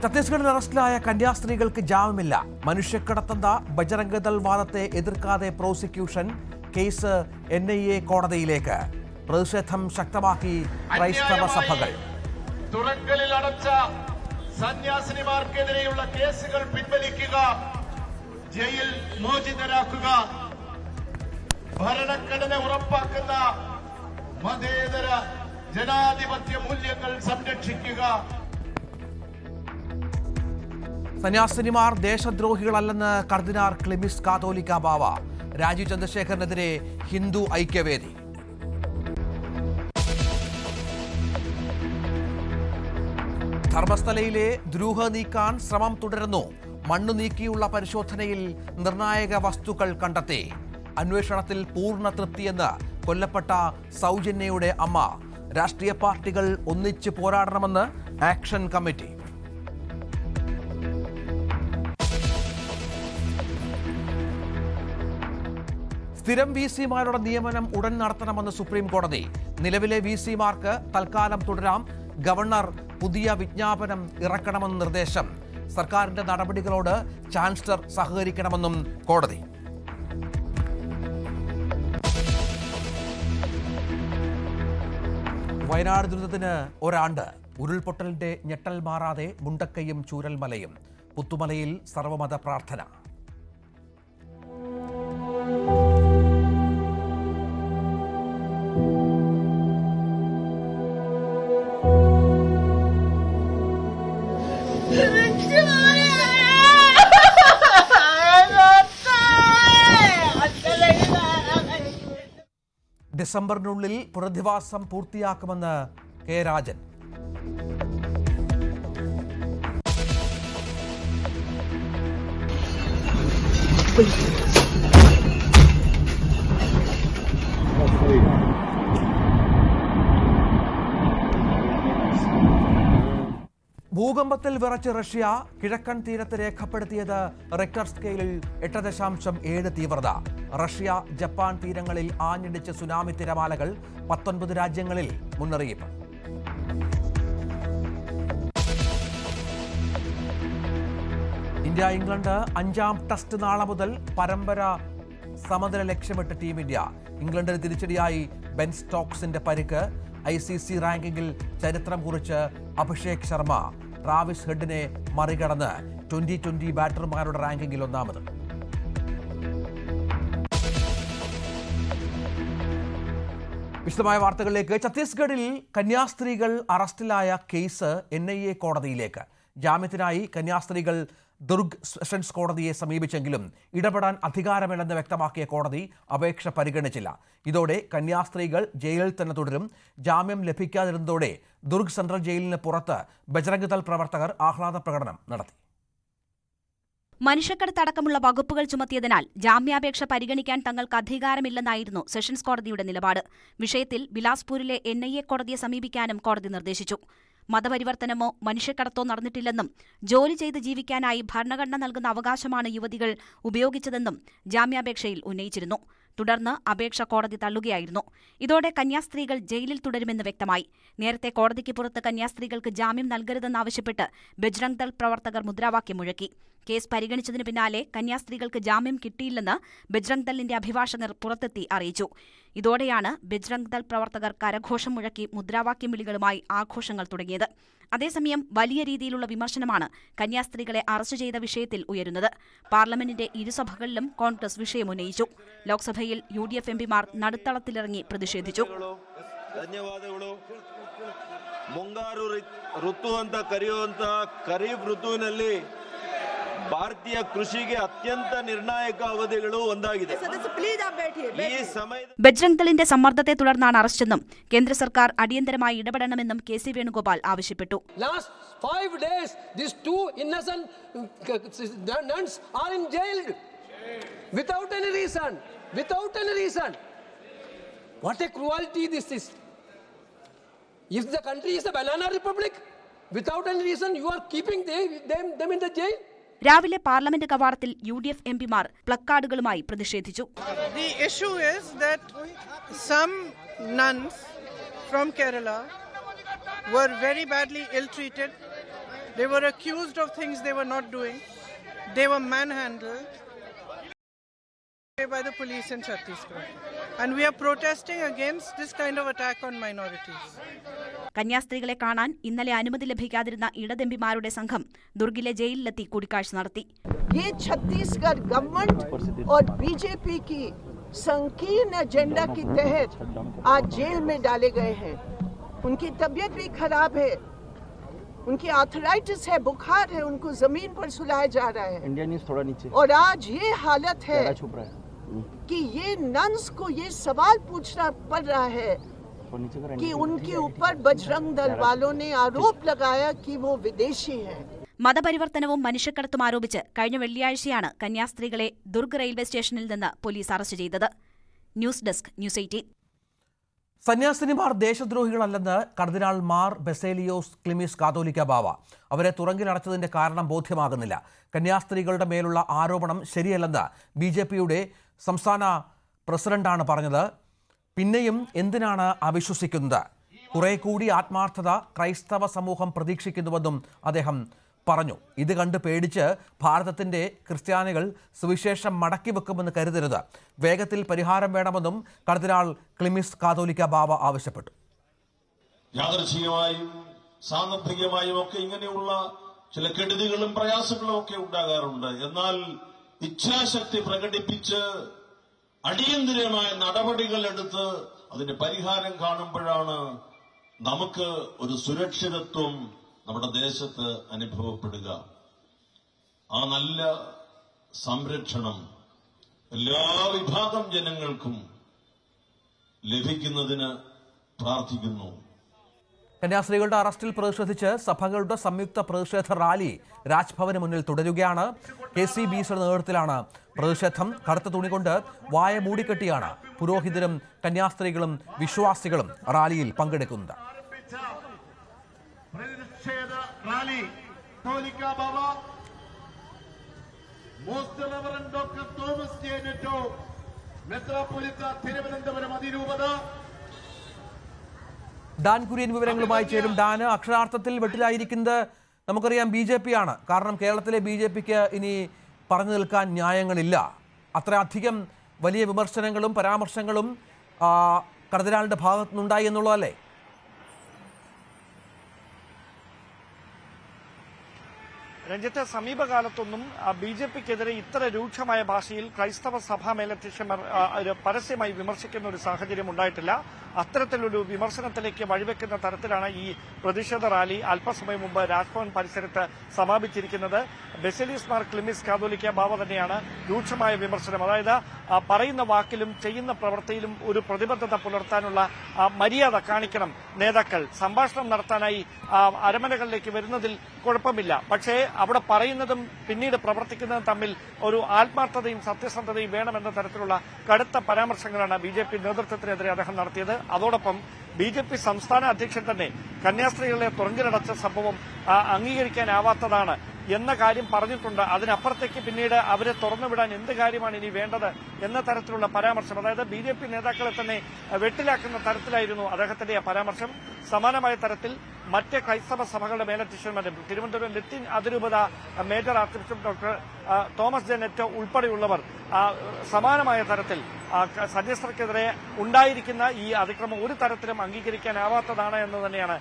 ഛത്തീസ്ഗഡിൽ അറസ്റ്റിലായ കന്യാസ്ത്രീകൾക്ക് ജാമ്യമില്ല. മനുഷ്യക്കടത്തെന്ന ബജറംഗദൾ വാദത്തെ എതിർക്കാതെ പ്രോസിക്യൂഷൻ. കേസ് NIA കോടതിയിലേക്ക്. പ്രതിഷേധം ശക്തമാക്കി ക്രൈസ്തവ സഭകൾ. തുറങ്കലിൽ അടച്ച സന്യാസിനിമാർക്കെതിരെയുള്ള കേസുകൾ പിൻവലിക്കുക, ജയിൽ മോചിതരാക്കുക, ഭരണഘടന ഉറപ്പാക്കുന്ന മതേതര ജനാധിപത്യ മൂല്യങ്ങൾ സംരക്ഷിക്കുക. സന്യാസിനിമാർ ദേശദ്രോഹികളല്ലെന്ന് കർദിനാൾ ക്ലിമിസ് കാതോലിക്ക ബാവ. രാജീവ് ചന്ദ്രശേഖറിനെതിരെ ഹിന്ദു ഐക്യവേദി. ധർമ്മസ്ഥലയിലെ ദ്രൂഹ നീക്കാൻ ശ്രമം തുടരുന്നു. മണ്ണു നീക്കിയുള്ള പരിശോധനയിൽ നിർണായക വസ്തുക്കൾ കണ്ടെത്തി. അന്വേഷണത്തിൽ പൂർണ്ണ തൃപ്തിയെന്ന് കൊല്ലപ്പെട്ട സൗജന്യയുടെ അമ്മ. രാഷ്ട്രീയ പാർട്ടികൾ ഒന്നിച്ച് പോരാടണമെന്ന് ആക്ഷൻ കമ്മിറ്റി. സ്ഥിരം VC-മാരുടെ നിയമനം ഉടൻ നടത്തണമെന്ന് സുപ്രീം കോടതി. നിലവിലെ VC-മാർക്ക് തൽക്കാലം തുടരാം. ഗവർണർ പുതിയ വിജ്ഞാപനം ഇറക്കണമെന്ന് നിർദ്ദേശം. സർക്കാരിന്റെ നടപടികളോട് ചാൻസലർ സഹകരിക്കണമെന്നും കോടതി. വയനാട് ദുരന്തത്തിന് ഒരാണ്ട്. ഉരുൾപൊട്ടലിന്റെ ഞെട്ടൽ മാറാതെ മുണ്ടക്കയും ചൂരൽമലയും. പുത്തുമലയിൽ സർവമത പ്രാർത്ഥന. ഡിസംബറിനുള്ളിൽ പുനരധിവാസം പൂർത്തിയാക്കുമെന്ന് കെ രാജൻ. ഭൂകമ്പത്തിൽ വിറച്ച് റഷ്യ. കിഴക്കൻ തീരത്ത് രേഖപ്പെടുത്തിയത് റിക്ടർ സ്കെയിലിൽ 8.7 തീവ്രത. റഷ്യ ജപ്പാൻ തീരങ്ങളിൽ ആഞ്ഞടിച്ച സുനാമി തിരമാലകൾ. 19 രാജ്യങ്ങളിൽ മുന്നറിയിപ്പ്. ഇന്ത്യ ഇംഗ്ലണ്ട് 5ാം ടെസ്റ്റ് നാളെ മുതൽ. പരമ്പര സമനില ലക്ഷ്യമിട്ട് ടീം ഇന്ത്യ. ഇംഗ്ലണ്ടിന് തിരിച്ചടിയായി ബെൻ സ്റ്റോക്സിന്റെ പരിക്ക്. ICC റാങ്കിങ്ങിൽ ചരിത്രം കുറിച്ച് അഭിഷേക് ശർമ്മ. ട്രാവിസ് ഹെഡിനെ മറികടന്ന് 2020 ബാറ്റർമാരുടെ റാങ്കിങ്ങിൽ ഒന്നാമത്. വിശദമായ വാർത്തകളിലേക്ക്. ഛത്തീസ്ഗഡിൽ കന്യാസ്ത്രീകൾ അറസ്റ്റിലായ കേസ് NIA കോടതിയിലേക്ക്. ജാമ്യത്തിനായി കന്യാസ്ത്രീകൾ ദുർഗ് സെഷൻസ് കോടതിയെ സമീപിച്ചെങ്കിലും ഇടപെടാൻ അധികാരമില്ലെന്ന് വ്യക്തമാക്കിയ കോടതി അപേക്ഷ പരിഗണിച്ചില്ല. ഇതോടെ കന്യാസ്ത്രീകൾ ജയിലിൽ തന്നെ തുടരും. ജാമ്യം ലഭിക്കാതിരുന്നതോടെ ദുർഗ് സെൻട്രൽ ജയിലിന് പുറത്ത് ബജ്രംഗ്ദൾ പ്രവർത്തകർ ആഹ്ലാദ പ്രകടനം നടത്തി. മനുഷ്യക്കടത്തടക്കമുള്ള വകുപ്പുകൾ ചുമത്തിയതിനാൽ ജാമ്യാപേക്ഷ പരിഗണിക്കാൻ തങ്ങൾക്ക് അധികാരമില്ലെന്നായിരുന്നു സെഷൻസ് കോടതിയുടെ നിലപാട്. വിഷയത്തിൽ ബിലാസ്പൂരിലെ NIA കോടതിയെ സമീപിക്കാനും കോടതി നിർദ്ദേശിച്ചു. മതപരിവർത്തനമോ മനുഷ്യക്കടത്തോ നടന്നിട്ടില്ലെന്നും ജോലി ചെയ്ത് ജീവിക്കാനായി ഭരണഘടന നൽകുന്ന അവകാശമാണ് യുവതികൾ ഉപയോഗിച്ചതെന്നും ജാമ്യാപേക്ഷയിൽ ഉന്നയിച്ചിരുന്നു. തുടർന്ന് അപേക്ഷ കോടതി തള്ളുകയായിരുന്നു. ഇതോടെ കന്യാസ്ത്രീകൾ ജയിലിൽ തുടരുമെന്ന് വ്യക്തമായി. നേരത്തെ കോടതിക്ക് പുറത്ത് കന്യാസ്ത്രീകൾക്ക് ജാമ്യം നൽകരുതെന്നാവശ്യപ്പെട്ട് ബജ്രംഗ്ദൾ പ്രവർത്തകർ മുദ്രാവാക്യം മുഴക്കി. കേസ് പരിഗണിച്ചതിന് പിന്നാലെ കന്യാസ്ത്രീകൾക്ക് ജാമ്യം കിട്ടിയില്ലെന്ന് ബജ്രംഗ്ദളിന്റെ അഭിഭാഷകർ പുറത്തെത്തി അറിയിച്ചു. ഇതോടെയാണ് ബജ്രംഗ്ദൾ പ്രവർത്തകർ കരഘോഷം മുഴക്കി മുദ്രാവാക്യം വിളികളുമായി ആഘോഷങ്ങൾ തുടങ്ങിയത്. അതേസമയം വലിയ രീതിയിലുള്ള വിമർശനമാണ് കന്യാസ്ത്രീകളെ അറസ്റ്റ് ചെയ്ത വിഷയത്തിൽ ഉയരുന്നത്. പാർലമെന്റിന്റെ ഇരുസഭകളിലും കോൺഗ്രസ് വിഷയമുന്നയിച്ചു. ലോക്സഭയിൽ UDF MPമാർ നടുത്തളത്തിലിറങ്ങി പ്രതിഷേധിച്ചു. ಮುಂಗಾರು ಋತು ಅಂತ ಕರೆಯುವಂತ ಖರೀಫ್ ಋತುವಿನಲ್ಲಿ ಭಾರತೀಯ ಕೃಷಿಗೆ ಅತ್ಯಂತ ನಿರ್ಣಾಯಕ ಅವಧಿಗಳು ಒಂದಾಗಿದೆ. ಈ ಸಮಯದಲ್ಲಿ ബജ്രംഗ്ദളിന്റെ സമ്മർദ്ദത്തെ തുടർന്നാണ് അറസ്റ്റെന്നും കേന്ദ്ര സർക്കാർ അടിയന്തരമായി ഇടപെടണമെന്നും KC വേണുഗോപാൽ ആവശ്യപ്പെട്ടു. Last 5 days these 2 innocent nuns are in jail without any reason. What a cruelty this is. If the country is a banana republic, without any reason you are keeping them in the jail. രാവിലെ parliament കവാടത്തിൽ UDF MPമാർ പ്ലക്കാർഡുകളുമായി പ്രതിഷേധിച്ചു. The issue is that some nuns from Kerala were very badly ill-treated They were accused of things they were not doing. They were manhandled by the police in Chhattisgarh. And we are protesting against this kind of attack on minorities. കന്യാസ്ത്രീകളെ കാണാൻ ഇന്നലെ അനുമതി ലഭിക്കാതിരുന്ന ഇടതെമ്പിമാരുടെ സംഘം ദുർഗിലെ ജയിലിലെത്തി കൂടിക്കാഴ്ച നടത്തി. ये Chhattisgarh government और BJP की संकीर्ण एजेंडा के तहत आज जेल में डाले गए हैं. उनकी तबीयत भी खराब है, उनकी आर्थराइटिस है, बुखार है, उनको जमीन पर सुलाया जा रहा है. इंडिया न्यूज़ थोड़ा नीचे. और आज ये हालत है कि ये नन्स को ये सवाल पूछना पड़ रहा है कि उनके ऊपर बजरंग दल वालों ने आरोप लगाया कि वो विदेशी हैं. മതപരിവർത്തനവും മനുഷ്യക്കടത്തും ആരോപിച്ച് കഴിഞ്ഞ വെള്ളിയാഴ്ചയാണ് കന്യാസ്ത്രീകളെ ദുർഗ് റെയിൽവേ സ്റ്റേഷനിൽ നിന്ന് പോലീസ് അറസ്റ്റ് ചെയ്തത്. News desk news 18. സന്യാസിനിമാർ ദേശദ്രോഹികളല്ലെന്ന് കർദിനാൾ മാർ ബെസേലിയോസ് ക്ലിമിസ് കാതോലിക്ക ബാവ. അവരെ തുറങ്കിലടച്ചതിന്റെ കാരണം ബോധ്യമാകുന്നില്ല. കന്യാസ്ത്രീകളുടെ മേലുള്ള ആരോപണം ശരിയല്ലെന്ന് BJPയുടെ സംസ്ഥാന പ്രസിഡന്റാണ് പറഞ്ഞത്. പിന്നെയും എന്തിനാണ് അവിശ്വസിക്കുന്നത്? കുറെ കൂടി ആത്മാർത്ഥത ക്രൈസ്തവ സമൂഹം പ്രതീക്ഷിക്കുന്നുവെന്നും അദ്ദേഹം പറഞ്ഞു. ഇത് കണ്ട് പേടിച്ച് ഭാരതത്തിന്റെ ക്രിസ്ത്യാനികൾ സുവിശേഷം മടക്കി വെക്കുമെന്ന് കരുതരുത്. വേഗത്തിൽ പരിഹാരം വേണമെന്നും കർദിനാൾ ക്ലിമിസ് കാതോലിക്ക ബാവ ആവശ്യപ്പെട്ടു. യാദൃച്ഛികമായും സാന്ദർഭികമായും ഒക്കെ ഇങ്ങനെയുള്ള ചില കെടുതികളും പ്രയാസങ്ങളും ഒക്കെ ഉണ്ടാകാറുണ്ട്. എന്നാൽ ഇച്ഛാശക്തി പ്രകടിപ്പിച്ച് അടിയന്തിരമായ നടപടികൾ എടുത്ത് അതിന്റെ പരിഹാരം കാണുമ്പോഴാണ് നമുക്ക് ഒരു സുരക്ഷിതത്വം നമ്മുടെ ദേശത്ത് അനുഭവപ്പെടുക. ആ നല്ല സംരക്ഷണം എല്ലാ വിഭാഗം ജനങ്ങൾക്കും ലഭിക്കുന്നതിന് പ്രാർത്ഥിക്കുന്നു. കന്യാസ്ത്രീകളുടെ അറസ്റ്റിൽ പ്രതിഷേധിച്ച് സഭകളുടെ സംയുക്ത പ്രതിഷേധ റാലി രാജ്ഭവന് മുന്നിൽ തുടരുകയാണ്. KCBCയുടെ നേതൃത്വത്തിലാണ് പ്രതിഷേധം. കറുത്ത തുണി കൊണ്ട് വായ മൂടിക്കെട്ടിയാണ് പുരോഹിതരും കന്യാസ്ത്രീകളും വിശ്വാസികളും റാലിയിൽ പങ്കെടുക്കുന്നത്. പ്രതിഷേധ റാലി കാതോലിക്ക ബാവ most reverend doctor Thomas J Netto മെത്രാപ്പൊലീത്ത തിരുവനന്തപുരം അതിരൂപത. ഡാൻ കുര്യൻ വിവരങ്ങളുമായി ചേരും. ഡാൻ, അക്ഷരാർത്ഥത്തിൽ വെട്ടിലായിരിക്കുന്നത് നമുക്കറിയാം BJP ആണ്. കാരണം കേരളത്തിലെ BJPക്ക് ഇനി പറഞ്ഞു നിൽക്കാൻ ന്യായങ്ങളില്ല. അത്രയധികം വലിയ വിമർശനങ്ങളും പരാമർശങ്ങളും കർദിനാളിന്റെ ഭാഗത്തുനിന്നുണ്ടായി എന്നുള്ളതല്ലേ? രഞ്ജിത്ത്, സമീപകാലത്തൊന്നും BJPക്കെതിരെ ഇത്ര രൂക്ഷമായ ഭാഷയിൽ ക്രൈസ്തവ സഭാ മേലധ്യക്ഷന്മാർ പരസ്യമായി വിമർശിക്കുന്ന ഒരു സാഹചര്യം ഉണ്ടായിട്ടില്ല. അത്തരത്തിലൊരു വിമർശനത്തിലേക്ക് വഴിവെക്കുന്ന തരത്തിലാണ് ഈ പ്രതിഷേധ റാലി അല്പസമയം മുമ്പ് രാജ്ഭവൻ പരിസരത്ത് സമാപിച്ചിരിക്കുന്നത്. ബെസേലിയോസ് മാർ ക്ലിമിസ് കാതോലിക്ക ബാവ തന്നെയാണ് രൂക്ഷമായ വിമർശനം. അതായത് പറയുന്ന വാക്കിലും ചെയ്യുന്ന പ്രവൃത്തിയിലും ഒരു പ്രതിബദ്ധത പുലർത്താനുള്ള മര്യാദ കാണിക്കണം നേതാക്കൾ. സംഭാഷണം നടത്താനായി അരമനകളിലേക്ക് വരുന്നതിൽ കുഴപ്പമില്ല, പക്ഷേ അവിടെ പറയുന്നതും പിന്നീട് പ്രവർത്തിക്കുന്നതും തമ്മിൽ ഒരു ആത്മാർത്ഥതയും സത്യസന്ധതയും വേണമെന്ന തരത്തിലുള്ള കടുത്ത പരാമർശങ്ങളാണ് BJP നേതൃത്വത്തിനെതിരെ അദ്ദേഹം നടത്തിയത്. അതോടൊപ്പം BJP സംസ്ഥാന അധ്യക്ഷൻ തന്നെ കന്യാസ്ത്രീകളെ തുറങ്കിലടച്ച സംഭവം അംഗീകരിക്കാനാവാത്തതാണ് എന്ന കാര്യം പറഞ്ഞിട്ടുണ്ട്. അതിനപ്പുറത്തേക്ക് പിന്നീട് അവരെ തുറന്നുവിടാൻ എന്ത് കാര്യമാണ് ഇനി വേണ്ടത് എന്ന തരത്തിലുള്ള പരാമർശം, അതായത് BJP നേതാക്കളെ തന്നെ വെട്ടിലാക്കുന്ന തരത്തിലായിരുന്നു അദ്ദേഹത്തിന്റെ പരാമർശം. സമാനമായ തരത്തിൽ മറ്റ് ക്രൈസ്തവ സഭകളുടെ മേലധ്യക്ഷന്മാരും തിരുവനന്തപുരം ലത്തീൻ അതിരൂപത major archbishop doctor Thomas J Netto ഉൾപ്പെടെയുള്ളവർ സമാനമായ തരത്തിൽ സന്യസ്തർക്കെതിരെ ഉണ്ടായിരിക്കുന്ന ഈ അതിക്രമം ഒരു തരത്തിലും അംഗീകരിക്കാനാവാത്തതാണ് എന്ന് തന്നെയാണ്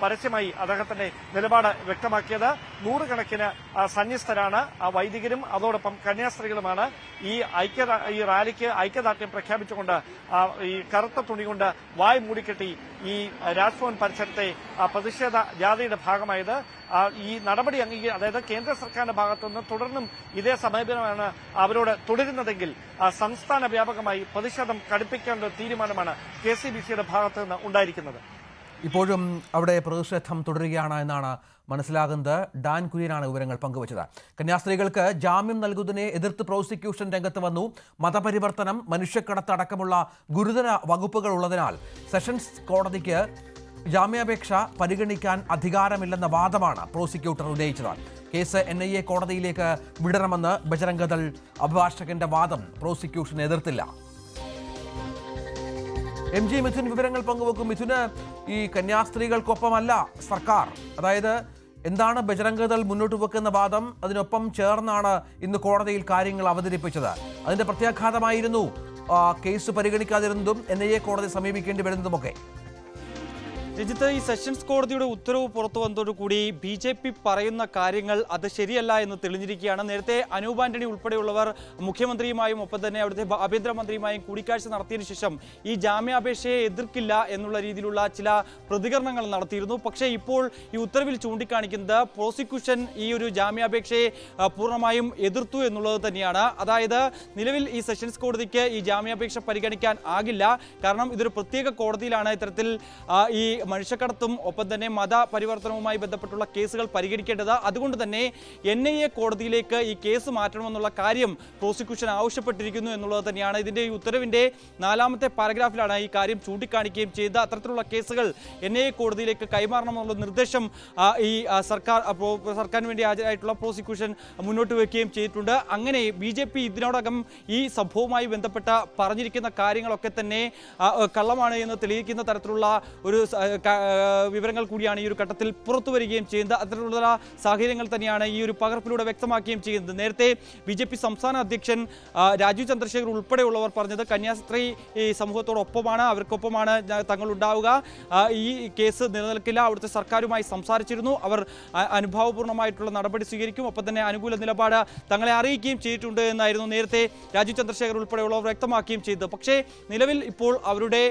പരസ്യമായി അദ്ദേഹത്തിന്റെ നിലപാട് വ്യക്തമാക്കിയത്. നൂറുകണക്കിന് സന്യസ്തരാണ്, വൈദികരും അതോടൊപ്പം കന്യാസ്ത്രീകളുമാണ് ഈ റാലിക്ക് ഐക്യദാർഢ്യം പ്രഖ്യാപിച്ചുകൊണ്ട് ഈ കറുത്ത തുണി കൊണ്ട് വായ് മൂടിക്കെട്ടി ഈ രാജ്ഭവൻ പരിസരത്തെ പ്രതിഷേധ ജാഥയുടെ ഭാഗമായത്. ഈ നടപടി അതായത് കേന്ദ്ര സർക്കാരിന്റെ ഭാഗത്തുനിന്ന് തുടർന്നും ഇതേ സമീപനമാണ് അവരോട് തുടരുന്നതെങ്കിൽ സംസ്ഥാന വ്യാപകമായി പ്രതിഷേധം കടുപ്പിക്കേണ്ട തീരുമാനമാണ് KCBCയുടെ ഭാഗത്തുനിന്ന് ഉണ്ടായിരിക്കുന്നത്. ഇപ്പോഴും അവിടെ പ്രതിഷേധം തുടരുകയാണ് എന്നാണ് മനസ്സിലാകുന്നത്. ഡാൻ കുര്യനാണ് വിവരങ്ങൾ പങ്കുവച്ചത്. കന്യാസ്ത്രീകൾക്ക് ജാമ്യം നൽകുന്നതിനെ എതിർത്ത് പ്രോസിക്യൂഷൻ രംഗത്ത് വന്നു. മതപരിവർത്തനം, മനുഷ്യക്കടത്ത് അടക്കമുള്ള ഗുരുതര വകുപ്പുകൾ ഉള്ളതിനാൽ സെഷൻസ് കോടതിക്ക് ജാമ്യാപേക്ഷ പരിഗണിക്കാൻ അധികാരമില്ലെന്ന വാദമാണ് പ്രോസിക്യൂട്ടർ ഉന്നയിച്ചത്. കേസ് NIA കോടതിയിലേക്ക് വിടണമെന്ന് ബജരംഗ് ദൾ അഭിഭാഷകന്റെ വാദം പ്രോസിക്യൂഷൻ എതിർത്തില്ല. MG മിഥുൻ വിവരങ്ങൾ പങ്കുവെക്കും. മിഥുന്, ഈ കന്യാസ്ത്രീകൾക്കൊപ്പമല്ല സർക്കാർ, അതായത് എന്താണ് ബജറംഗ് ദൾ മുന്നോട്ട് വെക്കുന്ന വാദം? അതിനൊപ്പം ചേർന്നാണ് ഇന്ന് കോടതിയിൽ കാര്യങ്ങൾ അവതരിപ്പിച്ചത്. അതിന്റെ പ്രത്യാഘാതമായിരുന്നു കേസ് പരിഗണിക്കാതിരുന്നതും NIA കോടതി സമീപിക്കേണ്ടി വരുന്നതുമൊക്കെ. രഞ്ജിത്ത്, ഈ സെഷൻസ് കോടതിയുടെ ഉത്തരവ് പുറത്തു വന്നതോടുകൂടി BJP പറയുന്ന കാര്യങ്ങൾ അത് ശരിയല്ല എന്ന് തെളിഞ്ഞിരിക്കുകയാണ്. നേരത്തെ അനൂപ് ആന്റണി ഉൾപ്പെടെയുള്ളവർ മുഖ്യമന്ത്രിയുമായും ഒപ്പം തന്നെ അവിടുത്തെ ആഭ്യന്തരമന്ത്രിയുമായും കൂടിക്കാഴ്ച നടത്തിയതിനു ശേഷം ഈ ജാമ്യാപേക്ഷയെ എതിർക്കില്ല എന്നുള്ള രീതിയിലുള്ള ചില പ്രതികരണങ്ങൾ നടത്തിയിരുന്നു. പക്ഷേ ഇപ്പോൾ ഈ ഉത്തരവിൽ ചൂണ്ടിക്കാണിക്കുന്നത് പ്രോസിക്യൂഷൻ ഈ ഒരു ജാമ്യാപേക്ഷയെ പൂർണ്ണമായും എതിർത്തു എന്നുള്ളത് തന്നെയാണ്. അതായത് നിലവിൽ ഈ സെഷൻസ് കോടതിക്ക് ഈ ജാമ്യാപേക്ഷ പരിഗണിക്കാൻ ആകില്ല. കാരണം ഇതൊരു പ്രത്യേക കോടതിയിലാണ് ഇത്തരത്തിൽ ഈ മനുഷ്യക്കടത്തും ഒപ്പം തന്നെ മതപരിവർത്തനവുമായി ബന്ധപ്പെട്ടുള്ള കേസുകൾ പരിഗണിക്കേണ്ടത്. അതുകൊണ്ട് തന്നെ NIA കോടതിയിലേക്ക് ഈ കേസ് മാറ്റണമെന്നുള്ള കാര്യം പ്രോസിക്യൂഷൻ ആവശ്യപ്പെട്ടിരിക്കുന്നു എന്നുള്ളത് തന്നെയാണ്. ഇതിന്റെ ഈ ഉത്തരവിന്റെ 4ാമത്തെ പാരഗ്രാഫിലാണ് ഈ കാര്യം ചൂണ്ടിക്കാണിക്കുകയും ചെയ്ത് അത്തരത്തിലുള്ള കേസുകൾ NIA കോടതിയിലേക്ക് കൈമാറണമെന്നുള്ള നിർദ്ദേശം ഈ സർക്കാരിന് വേണ്ടി ഹാജരായിട്ടുള്ള പ്രോസിക്യൂഷൻ മുന്നോട്ട് വയ്ക്കുകയും ചെയ്തിട്ടുണ്ട്. അങ്ങനെ BJP ഇതിനോടകം ഈ സംഭവവുമായി ബന്ധപ്പെട്ട പറഞ്ഞിരിക്കുന്ന കാര്യങ്ങളൊക്കെ തന്നെ കള്ളമാണ് എന്ന് തെളിയിക്കുന്ന തരത്തിലുള്ള ഒരു വിവരങ്ങൾ കൂടിയാണ് ഈ ഒരു ഘട്ടത്തിൽ പുറത്തു വരികയും ചെയ്യുന്നത്. അത്തരത്തിലുള്ള സാഹചര്യങ്ങൾ തന്നെയാണ് ഈ ഒരു പകർപ്പിലൂടെ വ്യക്തമാക്കുകയും ചെയ്യുന്നത്. നേരത്തെ BJP സംസ്ഥാന അധ്യക്ഷൻ രാജീവ് ചന്ദ്രശേഖർ ഉൾപ്പെടെയുള്ളവർ പറഞ്ഞത് കന്യാസ്ത്രീ ഈ സമൂഹത്തോടൊപ്പമാണ്, അവർക്കൊപ്പമാണ് തങ്ങൾ ഉണ്ടാവുക, ഈ കേസ് നിലനിൽക്കില്ല, അവിടുത്തെ സർക്കാരുമായി സംസാരിച്ചിരുന്നു, അവർ അനുഭാവപൂർണ്ണമായിട്ടുള്ള നടപടി സ്വീകരിക്കും, ഒപ്പം തന്നെ അനുകൂല നിലപാട് തങ്ങളെ അറിയിക്കുകയും ചെയ്തിട്ടുണ്ട് എന്നായിരുന്നു നേരത്തെ രാജീവ് ചന്ദ്രശേഖർ ഉൾപ്പെടെയുള്ളവർ വ്യക്തമാക്കുകയും ചെയ്തത്. പക്ഷേ നിലവിൽ ഇപ്പോൾ അവരുടെ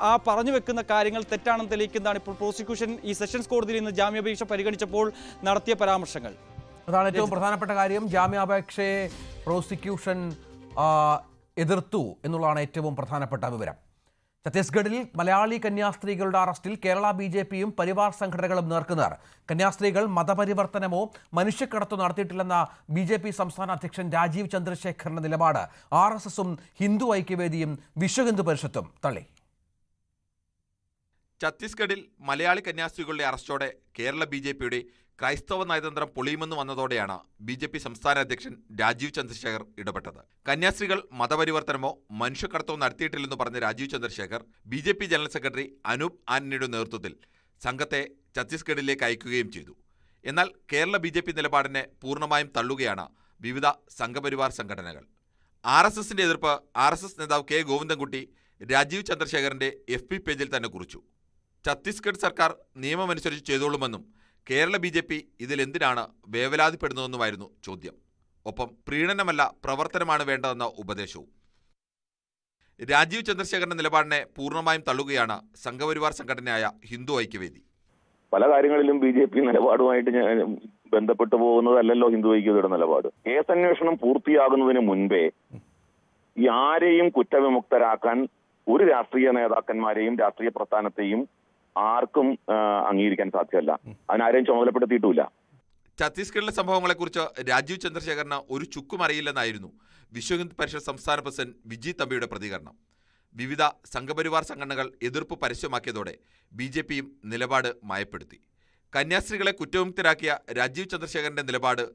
ആ പറഞ്ഞു വെക്കുന്ന കാര്യങ്ങൾ തെറ്റാണെന്ന് തെളിയിക്കുന്നതാണ് ഇപ്പോൾ പ്രോസിക്യൂഷൻ ഈ സെഷൻസ് കോടതിയിൽ ഇന്ന് ജാമ്യാപേക്ഷ പരിഗണിച്ചപ്പോൾ നടത്തിയ പരാമർശങ്ങൾ. അതാണ് ഏറ്റവും പ്രധാനപ്പെട്ട കാര്യം. ജാമ്യാപേക്ഷയെ പ്രോസിക്യൂഷൻ എതിർത്തു എന്നുള്ളതാണ് ഏറ്റവും പ്രധാനപ്പെട്ട വിവരം. ഛത്തീസ്ഗഡിൽ മലയാളി കന്യാസ്ത്രീകളുടെ അറസ്റ്റിൽ കേരള BJPയും പരിവാർ സംഘടനകളും നേർക്കുനേർ. കന്യാസ്ത്രീകൾ മതപരിവർത്തനമോ മനുഷ്യക്കടത്തോ നടത്തിയിട്ടില്ലെന്ന BJP സംസ്ഥാന അധ്യക്ഷൻ രാജീവ് ചന്ദ്രശേഖറിന്റെ നിലപാട് RSSും ഹിന്ദു ഐക്യവേദിയും വിശ്വ ഹിന്ദു പരിഷത്തും തള്ളി. ഛത്തീസ്ഗഡിൽ മലയാളി കന്യാസ്ത്രീകളുടെ അറസ്റ്റോടെ കേരള BJPയുടെ ക്രൈസ്തവ നയതന്ത്രം പൊളിയുമെന്ന് വന്നതോടെയാണ് BJP സംസ്ഥാന അധ്യക്ഷൻ രാജീവ് ചന്ദ്രശേഖർ ഇടപെട്ടത്. കന്യാസ്ത്രീകൾ മതപരിവർത്തനമോ മനുഷ്യക്കടത്തോ നടത്തിയിട്ടില്ലെന്ന് പറഞ്ഞ Rajeev Chandrasekhar BJP general secretary Anoop ആന്റണിയുടെ നേതൃത്വത്തിൽ സംഘത്തെ ഛത്തീസ്ഗഡിലേക്ക് അയക്കുകയും ചെയ്തു. എന്നാൽ കേരള BJP നിലപാടിനെ പൂർണ്ണമായും തള്ളുകയാണ് വിവിധ സംഘപരിവാർ സംഘടനകൾ. RSSന്റെ എതിർപ്പ് RSS നേതാവ് K ഗോവിന്ദൻകുട്ടി രാജീവ് ചന്ദ്രശേഖറിന്റെ FB പേജിൽ തന്നെ കുറിച്ചു. ഛത്തീസ്ഗഡ് സർക്കാർ നിയമമനുസരിച്ച് ചെയ്തോളുമെന്നും കേരള BJP ഇതിൽ എന്തിനാണ് വേവലാതിപ്പെടുന്നതെന്നുമായിരുന്നു ചോദ്യം. ഒപ്പം പ്രീണനമല്ല പ്രവർത്തനമാണ് വേണ്ടതെന്ന ഉപദേശവും. രാജീവ് ചന്ദ്രശേഖറിന്റെ നിലപാടിനെ പൂർണ്ണമായും തള്ളുകയാണ് സംഘപരിവാർ സംഘടനയായ ഹിന്ദു ഐക്യവേദി. പല കാര്യങ്ങളിലും BJP നിലപാടുമായിട്ട് ബന്ധപ്പെട്ടു പോകുന്നതല്ലല്ലോ ഹിന്ദു ഐക്യവേദിയുടെ നിലപാട്. കേസ് അന്വേഷണം പൂർത്തിയാകുന്നതിന് മുൻപേ ഈ ആരെയും കുറ്റവിമുക്തരാക്കാൻ ഒരു രാഷ്ട്രീയ നേതാക്കന്മാരെയും രാഷ്ട്രീയ പ്രസ്ഥാനത്തെയും ആർക്കും അംഗീകരിക്കാൻ സാധ്യമല്ല. അതിനാരെയും ചുമതലപ്പെടുത്തിയിട്ടില്ല. ഛത്തീസ്ഗഡിലെ സംഭവങ്ങളെക്കുറിച്ച് രാജീവ് ചന്ദ്രശേഖറിന് ഒരു ചുക്കും അറിയില്ലെന്നായിരുന്നു വിശ്വ ഹിന്ദു പരിഷത്ത് സംസ്ഥാന പ്രസിഡന്റ് വിജി തമ്പിയുടെ പ്രതികരണം. വിവിധ സംഘപരിവാർ സംഘടനകൾ എതിർപ്പ് പരസ്യമാക്കിയതോടെ BJPയും നിലപാട് മയപ്പെടുത്തി. കന്യാസ്ത്രീകളെ കുറ്റവിമുക്തരാക്കിയ രാജീവ് ചന്ദ്രശേഖറിന്റെ നിലപാട്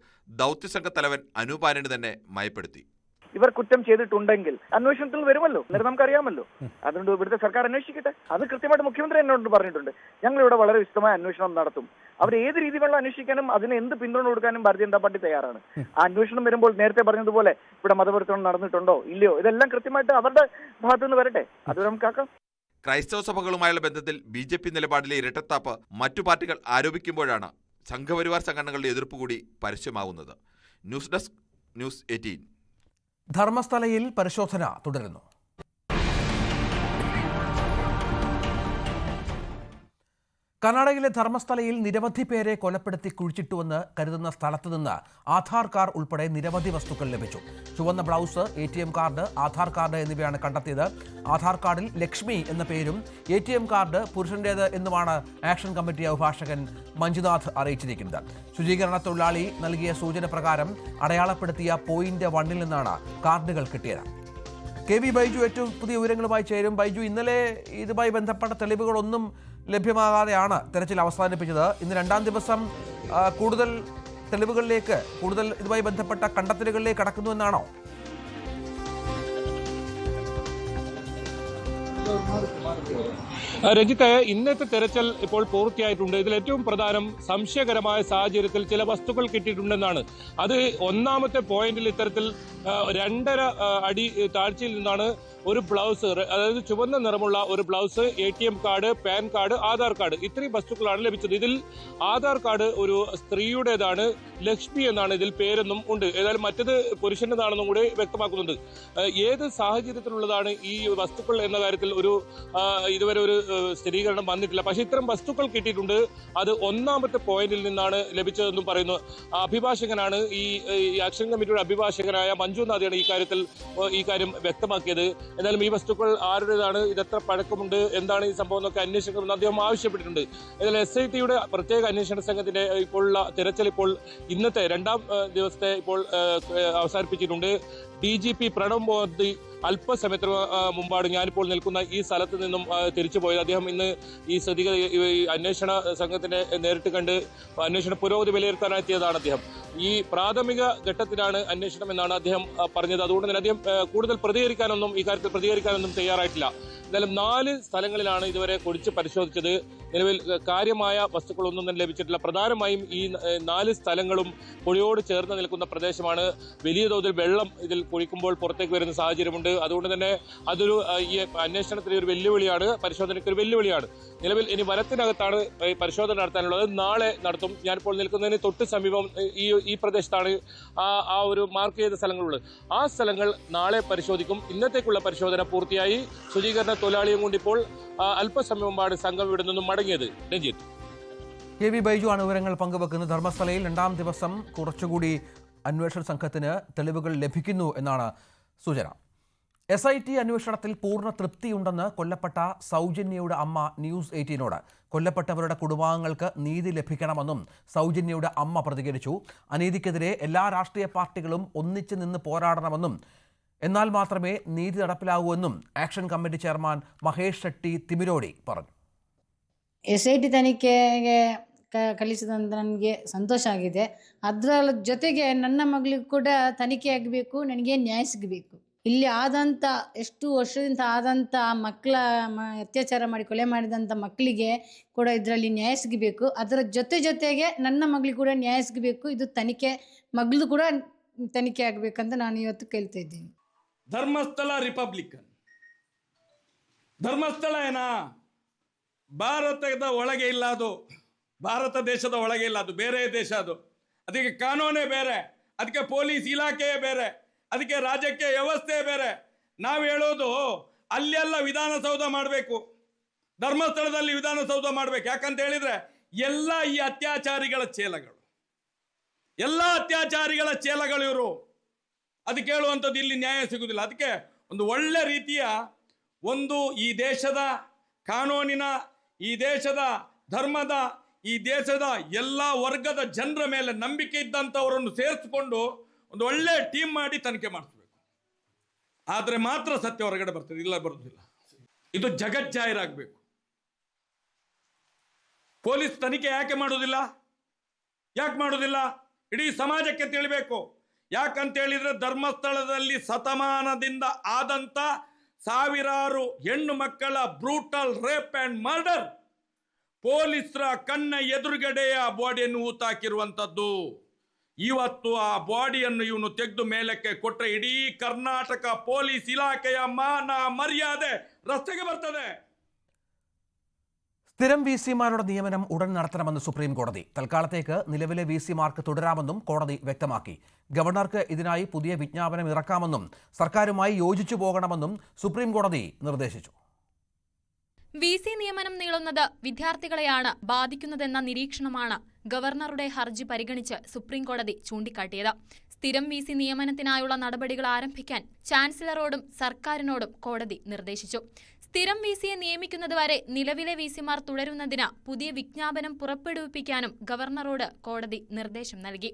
ദൗത്യസംഘ തലവൻ അനൂപ് ആന്റണി തന്നെ മയപ്പെടുത്തി. ഇവർ കുറ്റം ചെയ്തിട്ടുണ്ടെങ്കിൽ അന്വേഷണത്തിൽ വരുമല്ലോ, എന്നിട്ട് നമുക്കറിയാമല്ലോ. അതുകൊണ്ട് ഇവിടുത്തെ സർക്കാർ അന്വേഷിക്കട്ടെ. അത് കൃത്യമായിട്ട് മുഖ്യമന്ത്രി എന്നോട് പറഞ്ഞിട്ടുണ്ട്. ഞങ്ങളിവിടെ വളരെ വിശദമായ അന്വേഷണം നടത്തും. അവർ ഏത് രീതിയിലുള്ള അന്വേഷിക്കാനും അതിന് എന്ത് പിന്തുണ കൊടുക്കാനും ഭാരതീയ ജനതാ പാർട്ടി തയ്യാറാണ്. ആ അന്വേഷണം വരുമ്പോൾ നേരത്തെ പറഞ്ഞതുപോലെ ഇവിടെ മതപരിവർത്തനം നടന്നിട്ടുണ്ടോ ഇല്ലയോ ഇതെല്ലാം കൃത്യമായിട്ട് അവരുടെ ഭാഗത്തു നിന്ന് വരട്ടെ. അത് നമുക്കാക്കാം. ക്രൈസ്തവ സഭകളുമായുള്ള ബന്ധത്തിൽ BJP നിലപാടിലെ ഇരട്ടത്താപ്പ് മറ്റു പാർട്ടികൾ ആരോപിക്കുമ്പോഴാണ് സംഘപരിവാർ സംഘടനകളുടെ എതിർപ്പ് കൂടി പരസ്യമാവുന്നത്. News desk, news 18. ധർമ്മസ്ഥലയിൽ പരിശോധന തുടരുന്നു. കർണാടകയിലെ ധർമ്മസ്ഥലയിൽ നിരവധി പേരെ കൊലപ്പെടുത്തി കുഴിച്ചിട്ടുവെന്ന് കരുതുന്ന സ്ഥലത്ത് നിന്ന് ആധാർ കാർഡ് ഉൾപ്പെടെ നിരവധി വസ്തുക്കൾ ലഭിച്ചു. ചുവന്ന blouse, ATM card, Aadhaar card എന്നിവയാണ് കണ്ടെത്തിയത്. ആധാർ കാർഡിൽ ലക്ഷ്മി എന്ന പേരും ATM കാർഡ് പുരുഷന്റേത് എന്നുമാണ് ആക്ഷൻ കമ്മിറ്റി അഭിഭാഷകൻ മഞ്ജുനാഥ് അറിയിച്ചിരിക്കുന്നത്. ശുചീകരണ തൊഴിലാളി നൽകിയ സൂചന പ്രകാരം അടയാളപ്പെടുത്തിയ പോയിന്റ് 1-ൽ നിന്നാണ് കാർഡുകൾ കിട്ടിയത്. KV ബൈജു ഏറ്റവും പുതിയ വിവരങ്ങളുമായി ചേരും. ബൈജു, ഇന്നലെ ഇതുമായി ബന്ധപ്പെട്ട തെളിവുകളൊന്നും ലഭ്യമാകാതെയാണ് തെരച്ചിൽ അവസാനിപ്പിച്ചത്. ഇന്ന് 2ാം ദിവസം കൂടുതൽ തെളിവുകളിലേക്ക്, കൂടുതൽ ഇതുമായി ബന്ധപ്പെട്ട കണ്ടെത്തലുകളിലേക്ക് കടക്കുന്നു എന്നാണോ? രഞ്ജിത്ത്, ഇന്നത്തെ തെരച്ചിൽ ഇപ്പോൾ പൂർത്തിയായിട്ടുണ്ട്. ഇതിൽ ഏറ്റവും പ്രധാനം സംശയകരമായ സാഹചര്യത്തിൽ ചില വസ്തുക്കൾ കിട്ടിയിട്ടുണ്ടെന്നാണ്. അത് ഒന്നാമത്തെ പോയിന്റിൽ ഇത്തരത്തിൽ 2.5 അടി താഴ്ചയിൽ നിന്നാണ് ഒരു ബ്ലൗസ്, അതായത് ചുവന്ന നിറമുള്ള ഒരു blouse, ATM card, pan card, Aadhaar card, ഇത്രയും വസ്തുക്കളാണ് ലഭിച്ചത്. ഇതിൽ ആധാർ കാർഡ് ഒരു സ്ത്രീയുടേതാണ്, ലക്ഷ്മി എന്നാണ് ഇതിൽ പേരെന്നും ഉണ്ട്. ഏതായാലും മറ്റത് പുരുഷൻ്റെതാണെന്നും കൂടി വ്യക്തമാക്കുന്നുണ്ട്. ഏത് സാഹചര്യത്തിലുള്ളതാണ് ഈ വസ്തുക്കൾ എന്ന കാര്യത്തിൽ ഇതുവരെ ഒരു സ്ഥിരീകരണം വന്നിട്ടില്ല. പക്ഷേ ഇത്തരം വസ്തുക്കൾ കിട്ടിയിട്ടുണ്ട്. അത് ഒന്നാമത്തെ പോയിന്റിൽ നിന്നാണ് ലഭിച്ചതെന്നും പറയുന്നു. അഭിഭാഷകനാണ് ഈ ആക്ഷൻ കമ്മിറ്റിയുടെ അഭിഭാഷകനായ മഞ്ജുനാഥിയാണ് ഈ കാര്യം വ്യക്തമാക്കിയത്. എന്നാലും ഈ വസ്തുക്കൾ ആരുടേതാണ്, ഇതെത്ര പഴക്കമുണ്ട്, എന്താണ് ഈ സംഭവം എന്നൊക്കെ അന്വേഷിക്കണമെന്ന് അദ്ദേഹം ആവശ്യപ്പെട്ടിട്ടുണ്ട്. എന്നാൽ SITയുടെ പ്രത്യേക അന്വേഷണ സംഘത്തിന്റെ ഇപ്പോഴുള്ള തിരച്ചിൽ ഇപ്പോൾ ഇന്നത്തെ 2ാം ദിവസത്തെ ഇപ്പോൾ അവസാനിപ്പിച്ചിട്ടുണ്ട്. DGP പ്രണബ് മോദി അല്പസമയത്തിന് മുമ്പാണ് ഞാനിപ്പോൾ നിൽക്കുന്ന ഈ സ്ഥലത്ത് നിന്നും തിരിച്ചു പോയത്. അദ്ദേഹം ഇന്ന് ഈ അന്വേഷണ സംഘത്തിനെ നേരിട്ട് കണ്ട് അന്വേഷണ പുരോഗതി വിലയിരുത്താനെത്തിയതാണ് അദ്ദേഹം. ഈ പ്രാഥമിക ഘട്ടത്തിലാണ് അന്വേഷണം എന്നാണ് അദ്ദേഹം പറഞ്ഞത്. അതുകൊണ്ട് തന്നെ അദ്ദേഹം കൂടുതൽ ഈ കാര്യത്തിൽ പ്രതികരിക്കാനൊന്നും തയ്യാറായിട്ടില്ല. എന്നാലും 4 സ്ഥലങ്ങളിലാണ് ഇതുവരെ കുഴിച്ച് പരിശോധിച്ചത്. നിലവിൽ കാര്യമായ വസ്തുക്കളൊന്നും തന്നെ ലഭിച്ചിട്ടില്ല. പ്രധാനമായും ഈ 4 സ്ഥലങ്ങളും പുഴയോട് ചേർന്ന് നിൽക്കുന്ന പ്രദേശമാണ്. വലിയ തോതിൽ വെള്ളം ഇതിൽ കുഴിക്കുമ്പോൾ പുറത്തേക്ക് വരുന്ന സാഹചര്യമുണ്ട്. അതുകൊണ്ട് തന്നെ അതൊരു ഈ അന്വേഷണത്തിന് ഒരു വെല്ലുവിളിയാണ്, പരിശോധനയ്ക്ക് ഒരു വെല്ലുവിളിയാണ്. നിലവിൽ ഇനി വനത്തിനകത്താണ് പരിശോധന നടത്താനുള്ളത്. നാളെ നടത്തും. ഞാനിപ്പോൾ നിൽക്കുന്നതിന് തൊട്ട് സമീപം ഈ പ്രദേശത്താണ് ആ ഒരു മാർക്ക് ചെയ്ത സ്ഥലങ്ങളുള്ളത്. ആ സ്ഥലങ്ങൾ നാളെ പരിശോധിക്കും. ഇന്നത്തേക്കുള്ള പരിശോധന പൂർത്തിയായി. ശുചീകരണ തൊഴിലാളിയും കൊണ്ട് ഇപ്പോൾ അല്പസമയം മുമ്പാണ് സംഘം ഇവിടെ നിന്നും മടങ്ങിയത്. രഞ്ജിത്ത്, KV ബൈജു ആണ് വിവരങ്ങൾ പങ്കുവെക്കുന്നത്. ധർമ്മസ്ഥലയിൽ 2ാം ദിവസം കുറച്ചുകൂടി അന്വേഷണ സംഘത്തിന് തെളിവുകൾ ലഭിക്കുന്നു എന്നാണ് സൂചന. SIT അന്വേഷണത്തിൽ പൂർണ്ണ തൃപ്തിയുണ്ടെന്ന് കൊല്ലപ്പെട്ട സൗജന്യയുടെ അമ്മ ന്യൂസ് 18നോട്. കൊല്ലപ്പെട്ടവരുടെ കുടുംബാംഗങ്ങൾക്ക് നീതി ലഭിക്കണമെന്നും സൗജന്യയുടെ അമ്മ പ്രതികരിച്ചു. അനീതിക്കെതിരെ എല്ലാ രാഷ്ട്രീയ പാർട്ടികളും ഒന്നിച്ചു നിന്ന് പോരാടണമെന്നും എന്നാൽ മാത്രമേ നീതി നടപ്പിലാവൂ എന്നും action committee chairman Mahesh Shetty Thimarodi പറഞ്ഞു. SIT ತನಿಖೆಗೆ ಕಳಿಸಿದಂತ ನನಗೆ ಸಂತೋಷ ಆಗಿದೆ. ಅದರ ಜೊತೆಗೆ ನನ್ನ ಮಗಳಿಗೂ ಕೂಡ ತನಿಖೆ ಆಗಬೇಕು, ನನಗೆ ನ್ಯಾಯ ಸಿಗಬೇಕು. ಇಲ್ಲಿ ಆದಂಥ ಎಷ್ಟು ವರ್ಷದಿಂದ ಆದಂಥ ಮಕ್ಕಳ ಅತ್ಯಾಚಾರ ಮಾಡಿ ಕೊಲೆ ಮಾಡಿದಂಥ ಮಕ್ಕಳಿಗೆ ಕೂಡ ಇದರಲ್ಲಿ ನ್ಯಾಯ ಸಿಗಬೇಕು. ಅದರ ಜೊತೆಗೆ ನನ್ನ ಮಗಳಿಗೆ ಕೂಡ ನ್ಯಾಯ ಸಿಗಬೇಕು. ಇದು ತನಿಖೆ ಮಗಳದು ಕೂಡ ತನಿಖೆ ಆಗಬೇಕಂತ ನಾನು ಇವತ್ತು ಕೇಳ್ತಾ ಇದ್ದೀನಿ. ಧರ್ಮಸ್ಥಳ ರಿಪಬ್ಲಿಕನ್ ಧರ್ಮಸ್ಥಳ ಏನಾ ಭಾರತದ ಒಳಗೆ ಇಲ್ಲ, ಅದು ಭಾರತ ದೇಶದ ಒಳಗೆ ಇಲ್ಲ, ಅದು ಬೇರೆ ದೇಶ. ಅದಕ್ಕೆ ಕಾನೂನೇ ಬೇರೆ, ಅದಕ್ಕೆ ಪೊಲೀಸ್ ಇಲಾಖೆಯೇ ಬೇರೆ, ಅದಕ್ಕೆ ರಾಜಕೀಯ ವ್ಯವಸ್ಥೆ ಬೇರೆ. ನಾವು ಹೇಳೋದು ಅಲ್ಲೆಲ್ಲ ವಿಧಾನಸೌಧ ಮಾಡಬೇಕು, ಧರ್ಮಸ್ಥಳದಲ್ಲಿ ವಿಧಾನಸೌಧ ಮಾಡಬೇಕು. ಯಾಕಂತ ಹೇಳಿದ್ರೆ ಎಲ್ಲ ಈ ಅತ್ಯಾಚಾರಿಗಳ ಚೇಲಗಳು ಇವರು. ಅದಕ್ಕೆ ಹೇಳುವಂಥದ್ದು ಇಲ್ಲಿ ನ್ಯಾಯ ಸಿಗುವುದಿಲ್ಲ. ಅದಕ್ಕೆ ಒಂದು ಒಳ್ಳೆ ರೀತಿಯ ಈ ದೇಶದ ಕಾನೂನಿನ, ಈ ದೇಶದ ಧರ್ಮದ, ಈ ದೇಶದ ಎಲ್ಲ ವರ್ಗದ ಜನರ ಮೇಲೆ ನಂಬಿಕೆ ಇದ್ದಂಥವರನ್ನು ಸೇರಿಸಿಕೊಂಡು ಒಂದು ಒಳ್ಳೆ ಟೀಮ್ ಮಾಡಿ ತನಿಖೆ ಮಾಡಿಸಬೇಕು. ಆದರೆ ಮಾತ್ರ ಸತ್ಯ ಹೊರಗಡೆ ಬರ್ತದೆ, ಇಲ್ಲ ಬರುವುದಿಲ್ಲ. ಇದು ಜಗಜ್ಜಾಹಿರಾಗಬೇಕು. ಪೊಲೀಸ್ ತನಿಖೆ ಯಾಕೆ ಮಾಡುವುದಿಲ್ಲ? ಇಡೀ ಸಮಾಜಕ್ಕೆ ತಿಳಿಬೇಕು. ಯಾಕಂತ ಹೇಳಿದ್ರೆ ಧರ್ಮಸ್ಥಳದಲ್ಲಿ ಶತಮಾನದಿಂದ ಆದಂತ ಸಾವಿರಾರು ಹೆಣ್ಣು ಮಕ್ಕಳ ಬ್ರೂಟಲ್ ರೇಪ್ ಅಂಡ್ ಮರ್ಡರ್, ಪೊಲೀಸರ ಕಣ್ಣ ಎದುರುಗಡೆ ಆ ಬಾಡಿಯನ್ನು ಹೂತಾಕಿರುವಂತದ್ದು. ಇವತ್ತು ಆ ಬಾಡಿಯನ್ನು ಇವನು ತೆಗೆದು ಮೇಲಕ್ಕೆ ಕೊಟ್ಟರೆ ಇಡೀ ಕರ್ನಾಟಕ ಪೊಲೀಸ್ ಇಲಾಖೆಯ ಮಾನ ಮರ್ಯಾದೆ ರಸ್ತೆಗೆ ಬರ್ತದೆ. സ്ഥിരം VC-മാരുടെ നിയമനം ഉടൻ നടത്തണമെന്ന് സുപ്രീം കോടതി. തൽക്കാലത്തേക്ക് നിലവിലെ VC-മാർക്ക് തുടരാമെന്നും കോടതി വ്യക്തമാക്കി. ഗവർണർക്ക് ഇതിനായി പുതിയ വിജ്ഞാപനം ഇറക്കാമെന്നും സർക്കാരുമായി യോജിച്ചു പോകണമെന്നും സുപ്രീം കോടതി നിർദ്ദേശിച്ചു. VC നിയമനം നീളുന്നത് വിദ്യാർത്ഥികളെയാണ് ബാധിക്കുന്നതെന്ന നിരീക്ഷണമാണ് ഗവർണറുടെ ഹർജി പരിഗണിച്ച് സുപ്രീം കോടതി ചൂണ്ടിക്കാട്ടിയത്. സ്ഥിരം VC നിയമനത്തിനായുള്ള നടപടികൾ ആരംഭിക്കാൻ ചാൻസലറോടും സർക്കാരിനോടും കോടതി നിർദ്ദേശിച്ചു. സ്ഥിരം VC-യെ നിയമിക്കുന്നതുവരെ നിലവിലെ VC-മാർ തുടരുന്നതിന് പുതിയ വിജ്ഞാപനം പുറപ്പെടുവിപ്പിക്കാനും ഗവർണറോട് കോടതി നിർദ്ദേശം നൽകി.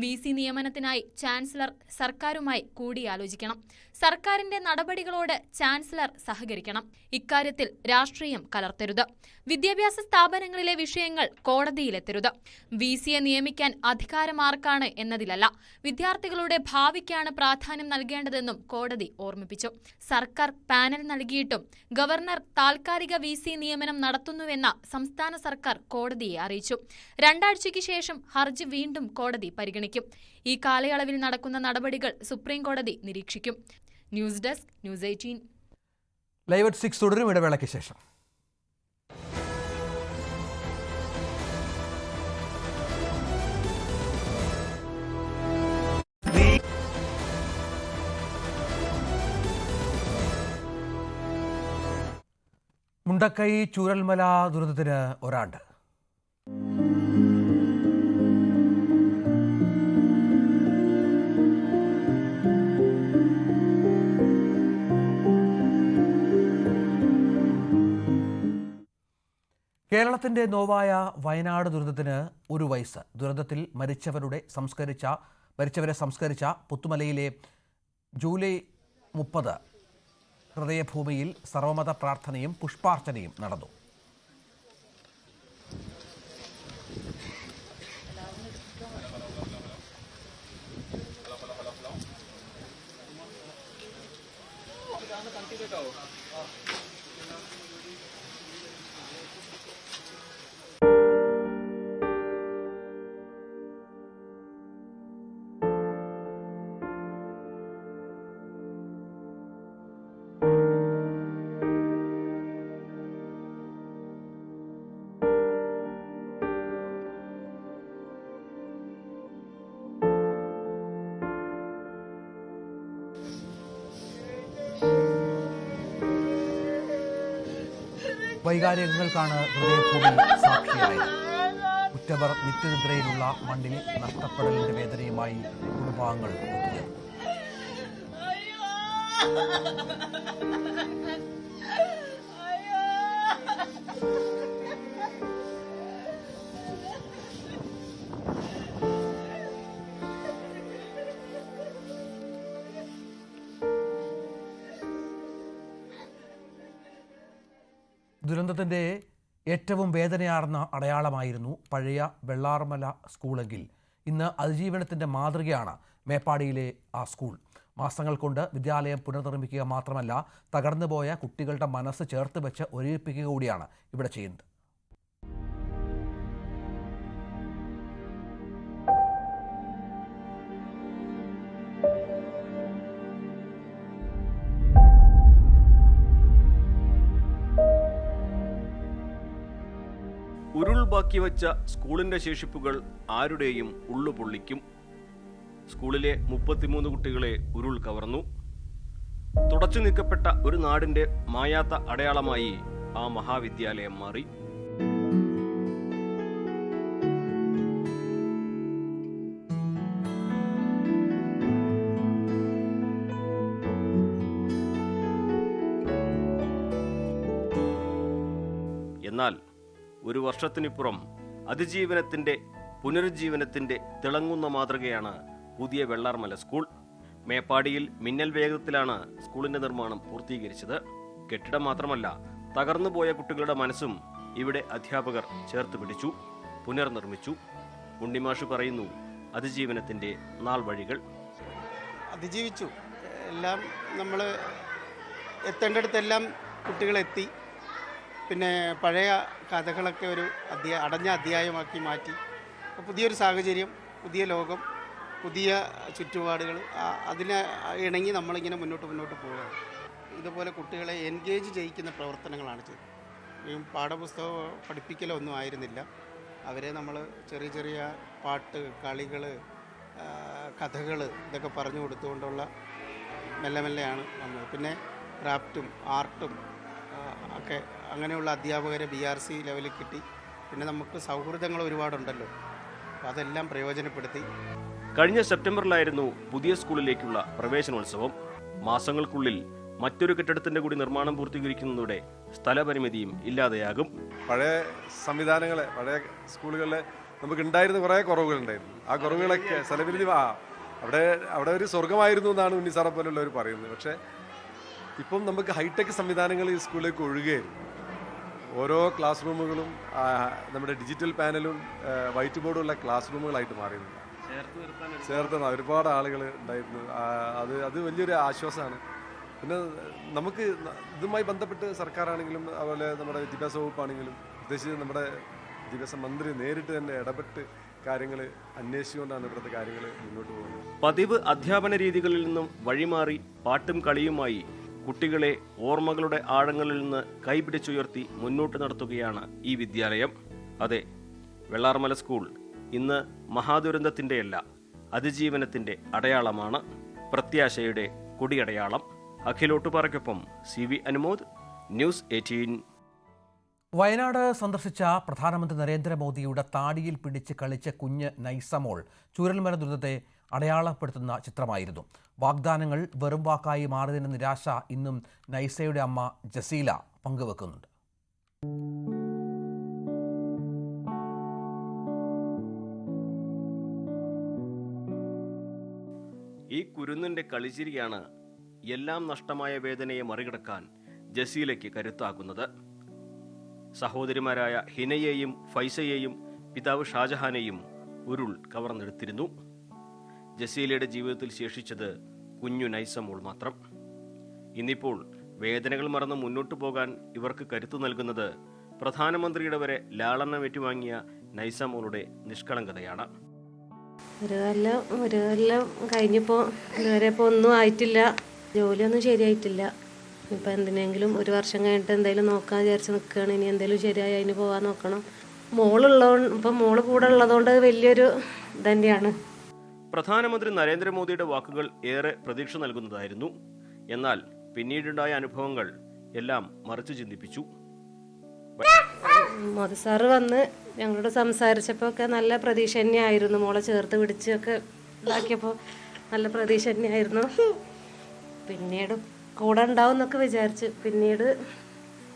VC നിയമനത്തിനായി ചാൻസലർ സർക്കാരുമായി കൂടിയാലോചിക്കണം. സർക്കാരിന്റെ നടപടികളോട് ചാൻസലർ സഹകരിക്കണം. ഇക്കാര്യത്തിൽ രാഷ്ട്രീയം കലർത്തരുത്. വിദ്യാഭ്യാസ സ്ഥാപനങ്ങളിലെ വിഷയങ്ങൾ കോടതിയിലെത്തരുത്. VC-യെ നിയമിക്കാൻ അധികാരമാർക്കാണ് എന്നതിലല്ല, വിദ്യാർത്ഥികളുടെ ഭാവിക്കാണ് പ്രാധാന്യം നൽകേണ്ടതെന്നും കോടതി ഓർമ്മിപ്പിച്ചു. സർക്കാർ പാനൽ നൽകിയിട്ടും ഗവർണർ താൽക്കാലിക VC നിയമനം നടത്തുന്നുവെന്ന് സംസ്ഥാന സർക്കാർ കോടതിയെ അറിയിച്ചു. 2 ആഴ്ചയ്ക്ക് ശേഷം ഹർജി വീണ്ടും കോടതി പരിഗണിക്കും. ഈ കാലയളവിൽ നടക്കുന്ന നടപടികൾ സുപ്രീം കോടതി നിരീക്ഷിക്കും. News desk, News 18. Live at 6 തുടരും ഇടവേളയ്ക്ക് ശേഷം. മുണ്ടക്കൈ ചൂരൽമല ദുരന്തത്തിന് ഒരാണ്ട്. കേരളത്തിന്റെ നോവായ വയനാട് ദുരന്തത്തിന് 1 വയസ്സ്. ദുരന്തത്തിൽ മരിച്ചവരെ സംസ്കരിച്ച പുത്തുമലയിലെ ജൂലൈ 30 ഹൃദയഭൂമിയിൽ സർവമത പ്രാർത്ഥനയും പുഷ്പാർച്ചനയും നടന്നു. വൈകാരികങ്ങൾക്കാണ് ഹൃദയഭൂമി സാക്ഷിയായത്. ഉറ്റവർ നിത്യനിദ്രയിലുള്ള മണ്ണിൽ നഷ്ടപ്പെടലിന്റെ വേദനയുമായി കുടുംബാംഗങ്ങൾ ഒത്തുചേർന്നു. ദുരന്തത്തിൻ്റെ ഏറ്റവും വേദനയാർന്ന അടയാളമായിരുന്നു പഴയ വെള്ളാർമല സ്കൂളെങ്കിൽ ഇന്ന് അതിജീവനത്തിൻ്റെ മാതൃകയാണ് മേപ്പാടിയിലെ ആ സ്കൂൾ. മാസങ്ങൾ കൊണ്ട് വിദ്യാലയം പുനർനിർമ്മിക്കുക മാത്രമല്ല, തകർന്നുപോയ കുട്ടികളുടെ മനസ്സ് ചേർത്ത് വെച്ച് ഒരുമിപ്പിക്കുക കൂടിയാണ് ഇവിടെ ചെയ്യുന്നത്. ഉരുൾ ബാക്കി വച്ച സ്കൂളിന്റെ ശേഷിപ്പുകൾ ആരുടെയും ഉള്ളു പൊള്ളിക്കും. സ്കൂളിലെ 33 കുട്ടികളെ ഉരുൾ കവർന്നു. തുടച്ചു നീക്കപ്പെട്ട ഒരു നാടിന്റെ മായാത്ത അടയാളമായി ആ മഹാവിദ്യാലയം മാറി. എന്നാൽ 1 വർഷത്തിനിപ്പുറം അതിജീവനത്തിന്റെ പുനരുജ്ജീവനത്തിന്റെ തിളങ്ങുന്ന മാതൃകയാണ് പുതിയ വെള്ളാർമല സ്കൂൾ. മേപ്പാടിയിൽ മിന്നൽ വേഗത്തിലാണ് സ്കൂളിന്റെ നിർമ്മാണം പൂർത്തീകരിച്ചത്. കെട്ടിടം മാത്രമല്ല, തകർന്നുപോയ കുട്ടികളുടെ മനസ്സും ഇവിടെ അധ്യാപകർ ചേർത്ത് പിടിച്ചു, പുനർനിർമ്മിച്ചു. ഉണ്ണിമാഷ് പറയുന്നു അതിജീവനത്തിന്റെ നാൾ വഴികൾ. അതിജീവിച്ചു. എല്ലാം നമ്മൾ എത്തേണ്ടടുത്തെല്ലാം കുട്ടികളെത്തി. പിന്നെ പഴയ കഥകളൊക്കെ ഒരു അടഞ്ഞ അധ്യായമാക്കി മാറ്റി. പുതിയൊരു സാഹചര്യം, പുതിയ ലോകം, പുതിയ ചുറ്റുപാടുകൾ, അതിനെ ഇണങ്ങി നമ്മളിങ്ങനെ മുന്നോട്ട് പോവുകയാണ്. ഇതുപോലെ കുട്ടികളെ എൻഗേജ് ചെയ്യിക്കുന്ന പ്രവർത്തനങ്ങളാണ് ചെയ്തത്. പാഠപുസ്തകം പഠിപ്പിക്കലോ ഒന്നും ആയിരുന്നില്ല. അവരെ നമ്മൾ ചെറിയ ചെറിയ പാട്ട്, കളികൾ, കഥകൾ ഇതൊക്കെ പറഞ്ഞു കൊടുത്തുകൊണ്ടുള്ള മെല്ലെ മെല്ലെയാണ് വന്നത്. പിന്നെ ക്രാഫ്റ്റും ആർട്ടും ഒക്കെ അങ്ങനെയുള്ള അധ്യാപകരെ BRC ലെവലിൽ കിട്ടി. പിന്നെ നമുക്ക് സൗഹൃദങ്ങൾ ഒരുപാടുണ്ടല്ലോ, അപ്പോൾ അതെല്ലാം പ്രയോജനപ്പെടുത്തി. കഴിഞ്ഞ സെപ്റ്റംബറിലായിരുന്നു പുതിയ സ്കൂളിലേക്കുള്ള പ്രവേശനോത്സവം. മാസങ്ങൾക്കുള്ളിൽ മറ്റൊരു കെട്ടിടത്തിന്റെ കൂടി നിർമ്മാണം പൂർത്തീകരിക്കുന്നതോടെ സ്ഥലപരിമിതിയും ഇല്ലാതെയാകും. പഴയ സംവിധാനങ്ങളെ, പഴയ സ്കൂളുകളിൽ നമുക്ക് ഉണ്ടായിരുന്ന കുറേ കുറവുകളുണ്ടായിരുന്നു. ആ കുറവുകളൊക്കെ സ്ഥലപരിമിതി അവിടെ ഒരു സ്വർഗമായിരുന്നു എന്നാണ് ഉണ്ണിസാറെ പോലുള്ളവർ പറയുന്നത്. പക്ഷേ ഇപ്പം നമുക്ക് ഹൈടെക് സംവിധാനങ്ങൾ ഈ സ്കൂളിലേക്ക് ഒഴുകുകയായിരുന്നു. ഓരോ ക്ലാസ് റൂമുകളും നമ്മുടെ ഡിജിറ്റൽ പാനലും വൈറ്റ് ബോർഡുള്ള ക്ലാസ് റൂമുകളായിട്ട് മാറിയിരുന്നു. ചേർത്ത് ഒരുപാട് ആളുകൾ ഉണ്ടായിരുന്നു. അത് വലിയൊരു ആശ്വാസമാണ്. പിന്നെ നമുക്ക് ഇതുമായി ബന്ധപ്പെട്ട് സർക്കാരാണെങ്കിലും അതുപോലെ നമ്മുടെ വിദ്യാഭ്യാസ വകുപ്പാണെങ്കിലും പ്രത്യേകിച്ച് നമ്മുടെ വിദ്യാഭ്യാസ മന്ത്രി നേരിട്ട് തന്നെ ഇടപെട്ട് കാര്യങ്ങൾ അന്വേഷിച്ചുകൊണ്ടാണ് ഇവിടുത്തെ കാര്യങ്ങൾ മുന്നോട്ട് പോകുന്നത്. പതിവ് അധ്യാപന രീതികളിൽ നിന്നും വഴിമാറി പാട്ടും കളിയുമായി കുട്ടികളെ ഓർമ്മകളുടെ ആഴങ്ങളിൽ നിന്ന് കൈപിടിച്ചുയർത്തി മുന്നോട്ട് നടത്തുകയാണ് ഈ വിദ്യാലയം. അതെ, വെള്ളാർമല സ്കൂൾ ഇന്ന് മഹാദുരന്തത്തിൻ്റെയല്ല, അതിജീവനത്തിൻ്റെ അടയാളമാണ്, പ്രത്യാശയുടെ കൊടിയടയാളം. അഖിലോട്ടുപാറയ്ക്കൊപ്പം CV അനുമോദ്, ന്യൂസ് 18. വയനാട് സന്ദർശിച്ച പ്രധാനമന്ത്രി നരേന്ദ്രമോദിയുടെ താടിയിൽ പിടിച്ച് കളിച്ച കുഞ്ഞ് നൈസമോൾ ചൂരൽമല ദുരന്തത്തെ അടയാളപ്പെടുത്തുന്ന ചിത്രമായിരുന്നു. വാഗ്ദാനങ്ങൾ വെറും വാക്കായി മാറിയതിന്റെ നിരാശ ഇന്നും നൈസയുടെ അമ്മ ജസീല പങ്കുവെക്കുന്നുണ്ട്. ഈ കുരുന്നിന്റെ കളിച്ചിരിയാണ് എല്ലാം നഷ്ടമായ വേദനയെ മറികടക്കാൻ ജസീലയ്ക്ക് കരുത്താകുന്നത്. സഹോദരിമാരായ ഹിനയെയും ഫൈസയെയും പിതാവ് ഷാജഹാനെയും ഉരുൾ കവർന്നെടുത്തിരുന്നു. ജസീലയുടെ ജീവിതത്തിൽ ശേഷിച്ചത് കുഞ്ഞു നൈസമോൾ മാത്രം. ഇന്നിപ്പോൾ വേദനകൾ മറന്ന് മുന്നോട്ടു പോകാൻ ഇവർക്ക് കരുത്തു നൽകുന്നത് പ്രധാനമന്ത്രിയുടെ വരെ ലാളനം ഏറ്റുവാങ്ങിയ നൈസമോളുടെ നിഷ്കളങ്കതയാണ്. ഒരു കൊല്ലം കഴിഞ്ഞപ്പോൾ ഇതുവരെ ഇപ്പോൾ ഒന്നും ആയിട്ടില്ല, ജോലിയൊന്നും ശരിയായിട്ടില്ല. ഇപ്പം എന്തിനെങ്കിലും ഒരു വർഷം കഴിഞ്ഞിട്ട് എന്തെങ്കിലും നോക്കാൻ വിചാരിച്ച് നിൽക്കുകയാണ്. ഇനി എന്തെങ്കിലും ശരിയായി അതിന് പോകാൻ നോക്കണം. ഇപ്പം മോള് കൂടെ ഉള്ളതുകൊണ്ട് വലിയൊരു തന്നെയാണ്. പ്രധാനമന്ത്രി നരേന്ദ്രമോദിയുടെ വാക്കുകൾ ഏറെ പ്രതീക്ഷ നൽകുന്നതായിരുന്നു. എന്നാൽ പിന്നീടുണ്ടായ അനുഭവങ്ങൾ എല്ലാം മറിച്ചു ചിന്തിപ്പിച്ചു. മോദി സാറ് വന്ന് ഞങ്ങളോട് സംസാരിച്ചപ്പോൾ ഒക്കെ നല്ല പ്രതീക്ഷ തന്നെയായിരുന്നു. മോളെ ചേർത്ത് പിടിച്ചൊക്കെ ഇതാക്കിയപ്പോൾ നല്ല പ്രതീക്ഷ തന്നെയായിരുന്നു. പിന്നീട് കൂടെ ഉണ്ടാവും എന്നൊക്കെ വിചാരിച്ചു. പിന്നീട്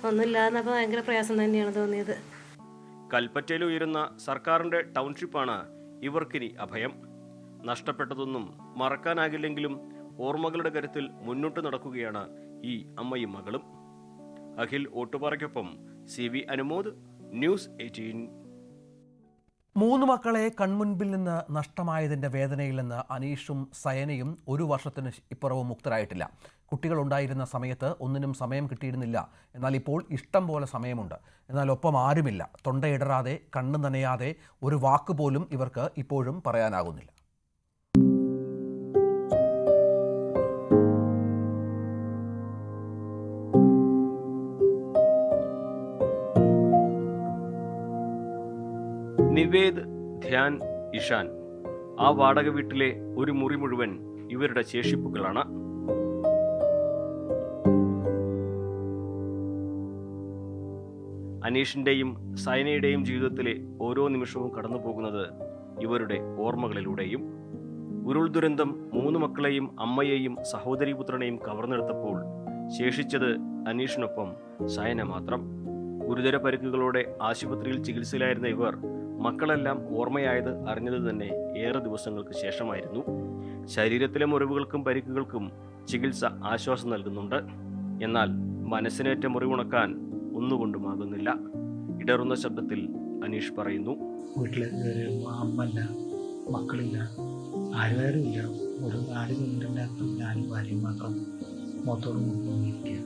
ഒന്നുമില്ലാന്നപ്പോൾ ഭയങ്കര പ്രയാസം തന്നെയാണ് തോന്നിയത്. കൽപ്പറ്റയിൽ ഉയരുന്ന സർക്കാരിന്റെ ടൗൺഷിപ്പാണ് ഇവർക്കിനി അഭയം. നഷ്ടപ്പെട്ടതൊന്നും മറക്കാനാകില്ലെങ്കിലും ഓർമ്മകളുടെ കരുത്തിൽ മുന്നോട്ട് നടക്കുകയാണ് ഈ അമ്മയും മകളും. അഖിൽ ഓട്ടുപാറയ്ക്കൊപ്പം CV അനുമോദ്, ന്യൂസ് 18. 3 മക്കളെ കൺമുൻപിൽ നിന്ന് നഷ്ടമായതിന്റെ വേദനയിൽ നിന്ന് അനീഷും സയനയും 1 വർഷത്തിന് ഇപ്പുറവും മുക്തരായിട്ടില്ല. കുട്ടികളുണ്ടായിരുന്ന സമയത്ത് ഒന്നിനും സമയം കിട്ടിയിരുന്നില്ല. എന്നാൽ ഇപ്പോൾ ഇഷ്ടം പോലെ സമയമുണ്ട്. എന്നാൽ ഒപ്പം ആരുമില്ല. തൊണ്ടയിടറാതെ കണ്ണു നനയാതെ ഒരു വാക്കുപോലും ഇവർക്ക് ഇപ്പോഴും പറയാനാകുന്നില്ല. നിവേദ്, ധ്യാൻ, ഇഷാൻ, ആ വാടക വീട്ടിലെ ഒരു മുറി മുഴുവൻ ഇവരുടെ ശേഷിപ്പുകളാണ്. അനീഷിന്റെയും സൈനയുടെയും ജീവിതത്തിലെ ഓരോ നിമിഷവും കടന്നു പോകുന്നത് ഇവരുടെ ഓർമ്മകളിലൂടെയും. ഉരുൾ ദുരന്തം 3 മക്കളെയും അമ്മയെയും സഹോദരീപുത്രനെയും കവർന്നെടുത്തപ്പോൾ ശേഷിച്ചത് അനീഷിനൊപ്പം സൈന മാത്രം. ഗുരുതര പരിക്കുകളോടെ ആശുപത്രിയിൽ ചികിത്സയിലായിരുന്ന ഇവർ മക്കളെല്ലാം ഓർമ്മയായത് അറിഞ്ഞത് തന്നെ ഏറെ ദിവസങ്ങൾക്ക് ശേഷമായിരുന്നു. ശരീരത്തിലെ മുറിവുകൾക്കും പരിക്കുകൾക്കും ചികിത്സ ആശ്വാസം നൽകുന്നുണ്ട്. എന്നാൽ മനസ്സിനേറ്റ മുറിവുണക്കാൻ ഒന്നുകൊണ്ടുമാകുന്നില്ല. ഇടറുന്ന ശബ്ദത്തിൽ അനീഷ് പറയുന്നു, വീട്ടിൽ അമ്മല്ല, മക്കളില്ല, ആരും ഇല്ല. ഒരു 4 ചുമരിൻ്റെ അകത്ത് ഞാനും ഭാര്യയും മാത്രം മൊത്തോട് മുന്നിരിക്കുക.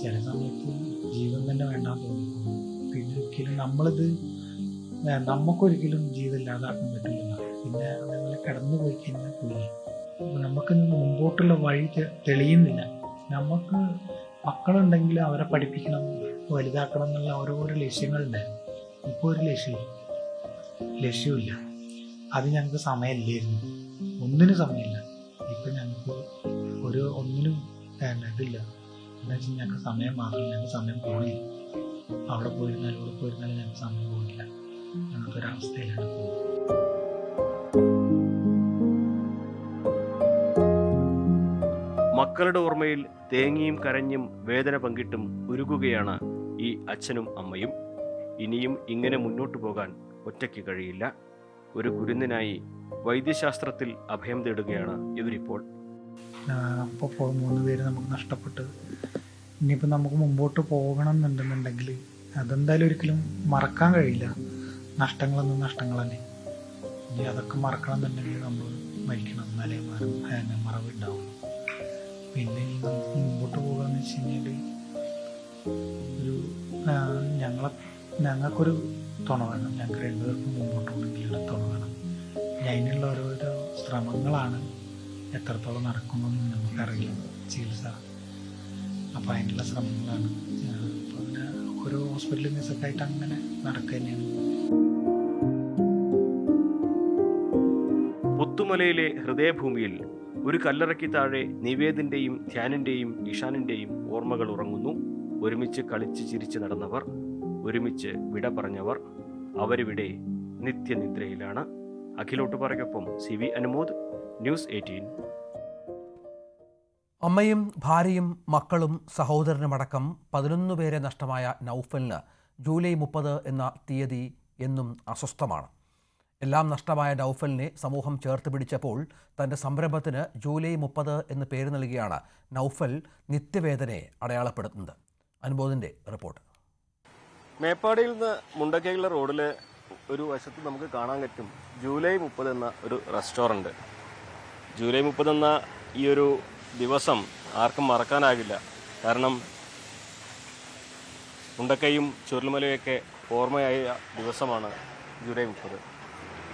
ചില സമയത്ത് ജീവൻ തന്നെ വേണ്ടാന്ന് തോന്നിക്കുന്നു. പിന്നെ ഒരിക്കലും നമുക്കൊരിക്കലും ജീവിതം ഇല്ലാതാക്കാൻ പറ്റില്ല. പിന്നെ അതേപോലെ കടന്നു പോയി കഴിഞ്ഞാൽ പോയി. നമുക്ക് മുമ്പോട്ടുള്ള വഴി തെളിയുന്നില്ല. നമുക്ക് മക്കളുണ്ടെങ്കിൽ അവരെ പഠിപ്പിക്കണം, വലുതാക്കണം എന്നുള്ള ഓരോരോ ലക്ഷ്യങ്ങളുണ്ടായിരുന്നു. ഇപ്പോൾ ഒരു ലക്ഷ്യമില്ല. അത് ഞങ്ങൾക്ക് സമയമില്ലായിരുന്നു, ഒന്നിനും സമയമില്ല. ഇപ്പം ഞങ്ങൾക്ക് ഒന്നിനും ഇതില്ല. എന്താ വെച്ചാൽ ഞങ്ങൾക്ക് സമയം മാത്രമല്ല, ഞങ്ങൾക്ക് സമയം പോണില്ല. അവിടെ പോയിരുന്നാലും ഇവിടെ പോയിരുന്നാലും ഞങ്ങൾക്ക് സമയം പോകില്ല. അങ്ങനത്തെ ഒരവസ്ഥയിലാണ് പോകുന്നത്. മക്കളുടെ ഓർമ്മയിൽ തേങ്ങിയും കരഞ്ഞും വേദന പങ്കിട്ടും ഉരുകുകയാണ് ഈ അച്ഛനും അമ്മയും. ഇനിയും ഇങ്ങനെ മുന്നോട്ടു പോകാൻ ഒറ്റയ്ക്ക് കഴിയില്ല. ഒരു കുരുന്നിനായി വൈദ്യശാസ്ത്രത്തിൽ അഭയം തേടുകയാണ് ഇവരിപ്പോൾ. അപ്പോൾ 3 പേര് നമുക്ക് നഷ്ടപ്പെട്ട് ഇനിയിപ്പോൾ നമുക്ക് മുമ്പോട്ട് പോകണം എന്നുണ്ടെന്നുണ്ടെങ്കിൽ അതെന്തായാലും ഒരിക്കലും മറക്കാൻ കഴിയില്ല. നഷ്ടങ്ങളൊന്നും നഷ്ടങ്ങൾ തന്നെ. ഇനി അതൊക്കെ മറക്കണം എന്നുണ്ടെങ്കിൽ നമ്മൾ മരിക്കണം, എന്നാലേ മറവുണ്ടാവുള്ളൂ. പിന്നെ ഈ നമുക്ക് മുമ്പോട്ട് പോകാന്ന് വെച്ച് കഴിഞ്ഞാൽ ഒരു ഞങ്ങൾക്കൊരു തുണ വേണം. ഞങ്ങൾക്ക് രണ്ടുപേർക്കും മുമ്പോട്ട് പോകണമെങ്കിൽ തുണ വേണം. അതിനുള്ള ഓരോരോ ശ്രമങ്ങളാണ് എത്രത്തോളം നടക്കുന്നതെന്ന് നമുക്കറിയില്ല ചികിത്സ. അപ്പോൾ അതിനുള്ള ശ്രമങ്ങളാണ്. അപ്പോൾ അങ്ങനെ ഓരോ ഹോസ്പിറ്റൽ കേസൊക്കെ ആയിട്ട് അങ്ങനെ നടക്കുക തന്നെയാണ്. പുത്തുമലയിലെ ഹൃദയഭൂമിയിൽ ഒരു കല്ലറയ്ക്ക് താഴെ നിവേദിന്റെയും ധ്യാനിന്റെയും ഇഷാനിന്റെയും ഓർമ്മകൾ ഉറങ്ങുന്നു. ഒരുമിച്ച് കളിച്ച് ചിരിച്ച് നടന്നവർ, ഒരുമിച്ച് വിട പറഞ്ഞവർ, അവരിവിടെ നിത്യനിദ്രയിലാണ്. അഖിലോട്ടുപാറയ്ക്കൊപ്പം CV അനുമോദ്, ന്യൂസ് 18. അമ്മയും ഭാര്യയും മക്കളും സഹോദരനുമടക്കം 11 പേരെ നഷ്ടമായ നൗഫലിന് ജൂലൈ 30 എന്ന തീയതി എന്നും അസ്വസ്ഥമാണ്. എല്ലാം നഷ്ടമായ നൗഫലിനെ സമൂഹം ചേർത്ത് പിടിച്ചപ്പോൾ തൻ്റെ സംരംഭത്തിന് ജൂലൈ 30 എന്ന് പേര് നൽകിയാണ് നൗഫൽ നിത്യവേദനയെ അടയാളപ്പെടുത്തുന്നത്. അനുബോധിൻ്റെ റിപ്പോർട്ട്. മേപ്പാടിയിൽ നിന്ന് മുണ്ടക്കൈയുള്ള റോഡിൽ ഒരു വശത്ത് നമുക്ക് കാണാൻ പറ്റും ജൂലൈ 30 എന്ന ഒരു റെസ്റ്റോറൻറ്റ്. ജൂലൈ 30 എന്ന ഈ ഒരു ദിവസം ആർക്കും മറക്കാനാകില്ല. കാരണം മുണ്ടക്കൈയും ചുരുൾമലയൊക്കെ ഓർമ്മയായ ദിവസമാണ് ജൂലൈ 30.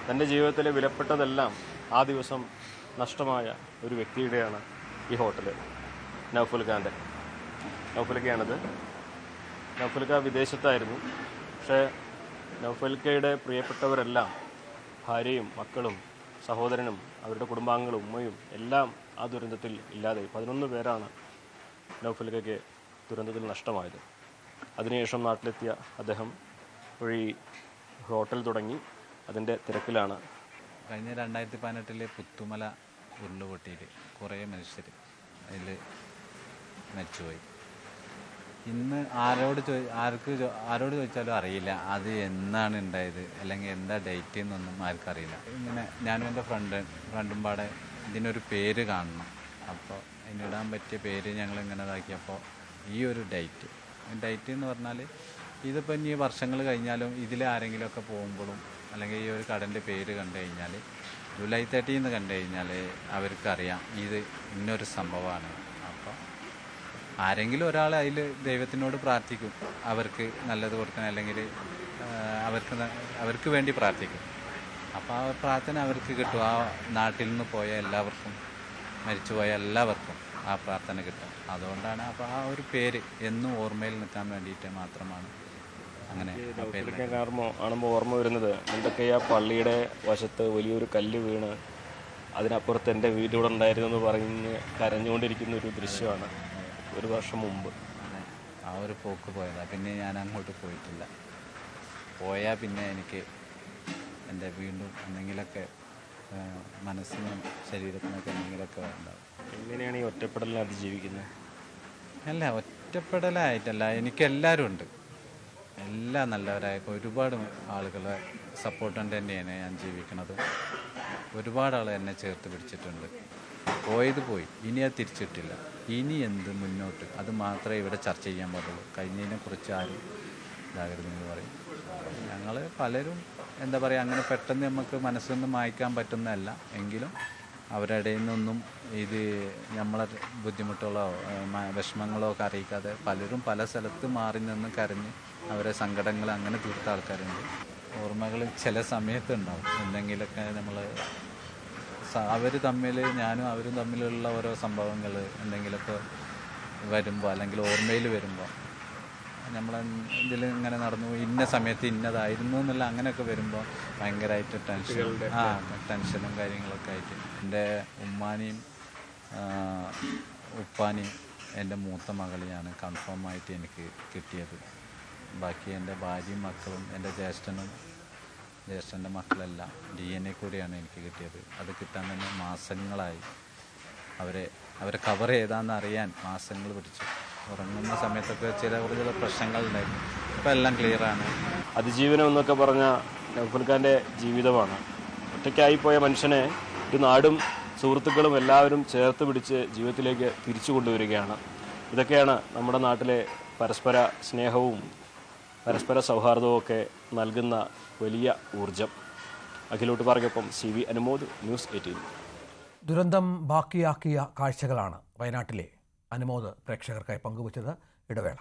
തൻ്റെ ജീവിതത്തിലെ വിലപ്പെട്ടതെല്ലാം ആ ദിവസം നഷ്ടമായ ഒരു വ്യക്തിയുടെയാണ് ഈ ഹോട്ടൽ. നൗഫൽക്കയാണത്. നൗഫൽക്ക വിദേശത്തായിരുന്നു. പക്ഷേ നൗഫൽക്കയുടെ പ്രിയപ്പെട്ടവരെല്ലാം, ഭാര്യയും മക്കളും സഹോദരനും അവരുടെ കുടുംബാംഗങ്ങളും ഉമ്മയും എല്ലാം ആ ദുരന്തത്തിൽ ഇല്ലാതായി. 11 പേരാണ് നൗഫൽക്കയ്ക്ക് ദുരന്തത്തിൽ നഷ്ടമായത്. അതിനുശേഷം നാട്ടിലെത്തിയ അദ്ദേഹം വഴി ഹോട്ടൽ തുടങ്ങി. അതിൻ്റെ തിരക്കിലാണ്. കഴിഞ്ഞ 2018 പുത്തുമല ഉരുളുപൊട്ടിയിൽ കുറേ മനുഷ്യർ അതിൽ മരിച്ചുപോയി. ഇന്ന് ആരോട് ചോദിച്ചാലും അറിയില്ല അത് എന്നാണ് ഉണ്ടായത്, അല്ലെങ്കിൽ എന്താ ഡേറ്റ് എന്നൊന്നും ആർക്കറിയില്ല. ഇങ്ങനെ ഞാനും എൻ്റെ ഫ്രണ്ടും പാടെ ഇതിനൊരു പേര് കാണണം. അപ്പോൾ അതിനിടാൻ പറ്റിയ പേര് ഞങ്ങളിങ്ങനെ ഇതാക്കിയപ്പോൾ ഈ ഒരു ഡേറ്റ് എന്ന് പറഞ്ഞാൽ ഇതിപ്പോൾ ഇനി വർഷങ്ങൾ കഴിഞ്ഞാലും ഇതിൽ ആരെങ്കിലുമൊക്കെ പോകുമ്പോഴും അല്ലെങ്കിൽ ഈ ഒരു കടൻ്റെ പേര് കണ്ടു കഴിഞ്ഞാൽ ജൂലൈ 30 എന്ന് കണ്ടു കഴിഞ്ഞാൽ അവർക്കറിയാം ഇത് ഇന്നൊരു സംഭവമാണ്. അപ്പോൾ ആരെങ്കിലും ഒരാൾ അതിൽ ദൈവത്തിനോട് പ്രാർത്ഥിക്കും, അവർക്ക് നല്ലത് കൊടുക്കണം, അല്ലെങ്കിൽ അവർക്ക് വേണ്ടി പ്രാർത്ഥിക്കും. അപ്പോൾ ആ പ്രാർത്ഥന അവർക്ക് കിട്ടും. ആ നാട്ടിൽ നിന്ന് പോയ എല്ലാവർക്കും, മരിച്ചുപോയ എല്ലാവർക്കും ആ പ്രാർത്ഥന കിട്ടും. അതുകൊണ്ടാണ് അപ്പോൾ ആ ഒരു പേര് എന്നും ഓർമ്മയിൽ നിൽക്കാൻ വേണ്ടിയിട്ട് മാത്രമാണ് അങ്ങനെ കാണുമ്പോൾ ഓർമ്മ വരുന്നത് മുണ്ടക്കൈ ആ പള്ളിയുടെ വശത്ത് വലിയൊരു കല്ല് വീണ് അതിനപ്പുറത്ത് എൻ്റെ വീടിവിടെ ഉണ്ടായിരുന്നു എന്ന് പറഞ്ഞ് കരഞ്ഞുകൊണ്ടിരിക്കുന്ന ഒരു ദൃശ്യമാണ്. ഒരു വർഷം മുമ്പ് ആ ഒരു പോക്ക് പോയതാണ്. പിന്നെ ഞാൻ അങ്ങോട്ട് പോയിട്ടില്ല. പോയാൽ പിന്നെ എനിക്ക് എൻ്റെ വീണ്ടും എന്തെങ്കിലുമൊക്കെ മനസ്സിനും ശരീരത്തിനൊക്കെ എന്തെങ്കിലുമൊക്കെ ഉണ്ടാവും. എങ്ങനെയാണ് ഈ ഒറ്റപ്പെടലിനെ അതിജീവിക്കുന്നത്? അല്ല, ഒറ്റപ്പെടലായിട്ടല്ല, എനിക്കെല്ലാവരും ഉണ്ട്. എല്ലാം നല്ലവരായ ഒരുപാട് ആളുകളെ സപ്പോർട്ട് തന്നെയാണ് ഞാൻ ജീവിക്കുന്നത്. ഒരുപാട് ആൾ എന്നെ ചേർത്ത് പിടിച്ചിട്ടുണ്ട്. പോയത് പോയി, ഇനി അത് തിരിച്ചിട്ടില്ല. ഇനി എന്ത് മുന്നോട്ട്, അത് മാത്രമേ ഇവിടെ ചർച്ച ചെയ്യാൻ പാടുള്ളൂ. കഴിഞ്ഞതിനെക്കുറിച്ച് ആരും ഇതാകരുതെന്ന് പറയും. ഞങ്ങൾ പലരും എന്താ പറയുക, അങ്ങനെ പെട്ടെന്ന് നമുക്ക് മനസ്സൊന്നും മായ്ക്കാൻ പറ്റുന്നതല്ല. എങ്കിലും അവരുടെ ഇടയിൽ നിന്നൊന്നും ഇത് നമ്മളെ ബുദ്ധിമുട്ടുകളോ വിഷമങ്ങളോ ഒക്കെ അറിയിക്കാതെ പലരും പല സ്ഥലത്ത് മാറി നിന്ന് കരഞ്ഞ് അവരെ സങ്കടങ്ങൾ അങ്ങനെ തീർത്ത ആൾക്കാരുണ്ട്. ഓർമ്മകൾ ചില സമയത്തുണ്ടാവും. എന്തെങ്കിലുമൊക്കെ നമ്മൾ അവർ തമ്മിൽ, ഞാനും അവരും തമ്മിലുള്ള ഓരോ സംഭവങ്ങൾ എന്തെങ്കിലുമൊക്കെ വരുമ്പോൾ, അല്ലെങ്കിൽ ഓർമ്മയിൽ വരുമ്പോൾ, നമ്മൾ ഇതിൽ ഇങ്ങനെ നടന്നു ഇന്ന സമയത്ത് ഇന്നതായിരുന്നു എന്നുള്ള അങ്ങനെയൊക്കെ വരുമ്പോൾ ഭയങ്കരമായിട്ട് ടെൻഷനും കാര്യങ്ങളൊക്കെ ആയിട്ട്. എൻ്റെ ഉമ്മാനെയും ഉപ്പാനെയും എൻ്റെ മൂത്ത മകളെയാണ് കൺഫേമായിട്ട് എനിക്ക് കിട്ടിയത്. ബാക്കി എൻ്റെ ഭാര്യയും മക്കളും എൻ്റെ ജ്യേഷ്ഠൻ്റെ മക്കളെല്ലാം DNA കൂടിയാണ് എനിക്ക് കിട്ടിയത്. അത് കിട്ടാൻ തന്നെ മാസങ്ങളായി. അവരെ കവർ ചെയ്താന്ന് അറിയാൻ മാസങ്ങൾ പിടിച്ചു. ഉറങ്ങുന്ന സമയത്തൊക്കെ ചില പ്രശ്നങ്ങളുണ്ടായിരുന്നു. ഇപ്പം എല്ലാം ക്ലിയറാണ്. അതിജീവനം എന്നൊക്കെ പറഞ്ഞ നൗഫൽഖാൻ്റെ ജീവിതമാണ്. ഒറ്റയ്ക്കായിപ്പോയ മനുഷ്യനെ ഒരു നാടും സുഹൃത്തുക്കളും എല്ലാവരും ചേർത്ത് പിടിച്ച് ജീവിതത്തിലേക്ക് തിരിച്ചു കൊണ്ടുവരികയാണ്. ഇതൊക്കെയാണ് നമ്മുടെ നാട്ടിലെ പരസ്പര സ്നേഹവും പരസ്പര സൗഹാർദ്ദവും ഒക്കെ നൽകുന്ന വലിയ ഊർജം. അഖിലോട്ടുപാറയ്ക്കൊപ്പം CV അനുമോദ്, ന്യൂസ് 18. ദുരന്തം ബാക്കിയാക്കിയ കാഴ്ചകളാണ് വയനാട്ടിലെ അനുമോദ് പ്രേക്ഷകർക്കായി പങ്കുവച്ചത്. ഇടവേള.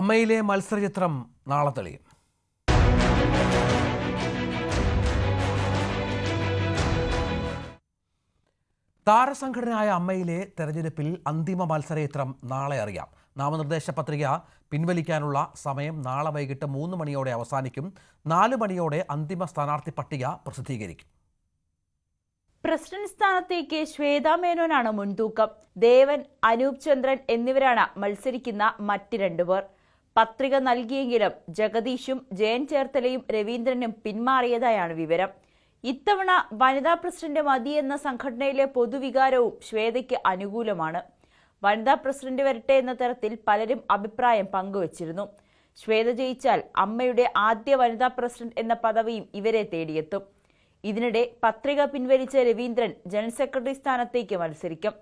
അമ്മയിലെ മത്സരചിത്രം നാളെ തെളിയും. താരസംഘടനയായ അമ്മയിലെ തെരഞ്ഞെടുപ്പിൽ അന്തിമ മത്സരചിത്രം നാളെ അറിയാം. നാമനിർദ്ദേശ പത്രിക പിൻവലിക്കാനുള്ള സമയം നാളെ വൈകിട്ട് 3 മണിയോടെ അവസാനിക്കും. 4 മണിയോടെ അന്തിമ സ്ഥാനാർത്ഥി പട്ടിക പ്രസിദ്ധീകരിക്കും. പ്രസിഡന്റ് സ്ഥാനത്തേക്ക് ശ്വേതാ മേനോനാണ് മുൻതൂക്കം. ദേവൻ, അനൂപ് ചന്ദ്രൻ എന്നിവരാണ് മത്സരിക്കുന്ന മറ്റ് 2 പേർ. പത്രിക നൽകിയെങ്കിലും ജഗദീഷും ജയൻ ചേർത്തലയും രവീന്ദ്രനും പിന്മാറിയതായാണ് വിവരം. ഇത്തവണ വനിതാ പ്രസിഡന്റ് മതിയെന്ന സംഘടനയിലെ പൊതുവികാരവും ശ്വേതയ്ക്ക് അനുകൂലമാണ്. വനിതാ പ്രസിഡന്റ് വരട്ടെ എന്ന തരത്തിൽ പലരും അഭിപ്രായം പങ്കുവച്ചിരുന്നു. ശ്വേത ജയിച്ചാൽ അമ്മയുടെ ആദ്യ വനിതാ പ്രസിഡന്റ് എന്ന പദവിയും ഇവരെ തേടിയെത്തും. ഇതിനിടെ പത്രിക പിൻവലിച്ച രവീന്ദ്രൻ ജനറൽ സെക്രട്ടറി സ്ഥാനത്തേക്ക് മത്സരിക്കും.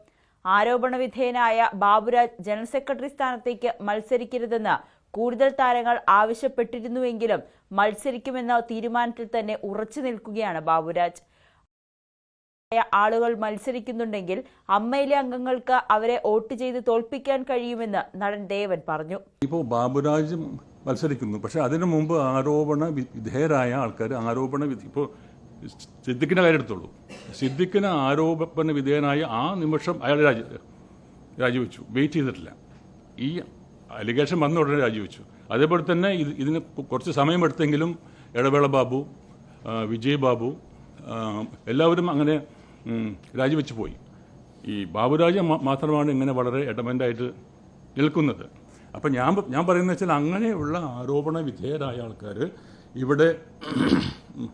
ആരോപണ വിധേയനായ ബാബുരാജ് ജനറൽ സെക്രട്ടറി സ്ഥാനത്തേക്ക് മത്സരിക്കരുതെന്ന് കൂടുതൽ താരങ്ങൾ ആവശ്യപ്പെട്ടിരുന്നുവെങ്കിലും മത്സരിക്കുമെന്ന തീരുമാനത്തിൽ തന്നെ ഉറച്ചു നിൽക്കുകയാണ് ബാബുരാജ്. ആളുകൾ മത്സരിക്കുന്നുണ്ടെങ്കിൽ അമ്മയിലെ അംഗങ്ങൾക്ക് അവരെ വോട്ട് ചെയ്ത് തോൽപ്പിക്കാൻ കഴിയുമെന്ന് നടൻ ദേവൻ പറഞ്ഞു. ഇപ്പോൾ ബാബുരാജ് മത്സരിക്കുന്നു, പക്ഷെ അതിനു മുമ്പ് ആരോപണ വിധേയരായ ആൾക്കാർ ഇപ്പോൾ സിദ്ദിഖിന്റെ കാര്യം എടുത്തോളൂ. സിദ്ദിഖിന് ആരോപണ വിധേയനായ ആ നിമിഷം അയാൾ രാജിവെച്ചു, വെയിറ്റ് ചെയ്തിട്ടില്ല. ഈ അലിഗേഷൻ വന്ന ഉടനെ രാജിവെച്ചു. അതേപോലെ തന്നെ ഇതിന് കുറച്ച് സമയമെടുത്തെങ്കിലും ഇടവേള ബാബു, വിജയ് ബാബു എല്ലാവരും അങ്ങനെ രാജിവെച്ച് പോയി. ഈ ബാബുരാജ് മാത്രമാണ് ഇങ്ങനെ വളരെ എഡമൻ്റായിട്ട് നിൽക്കുന്നത്. അപ്പം ഞാൻ പറയുന്നത് വെച്ചാൽ അങ്ങനെയുള്ള ആരോപണ വിധേയരായ ആൾക്കാർ ഇവിടെ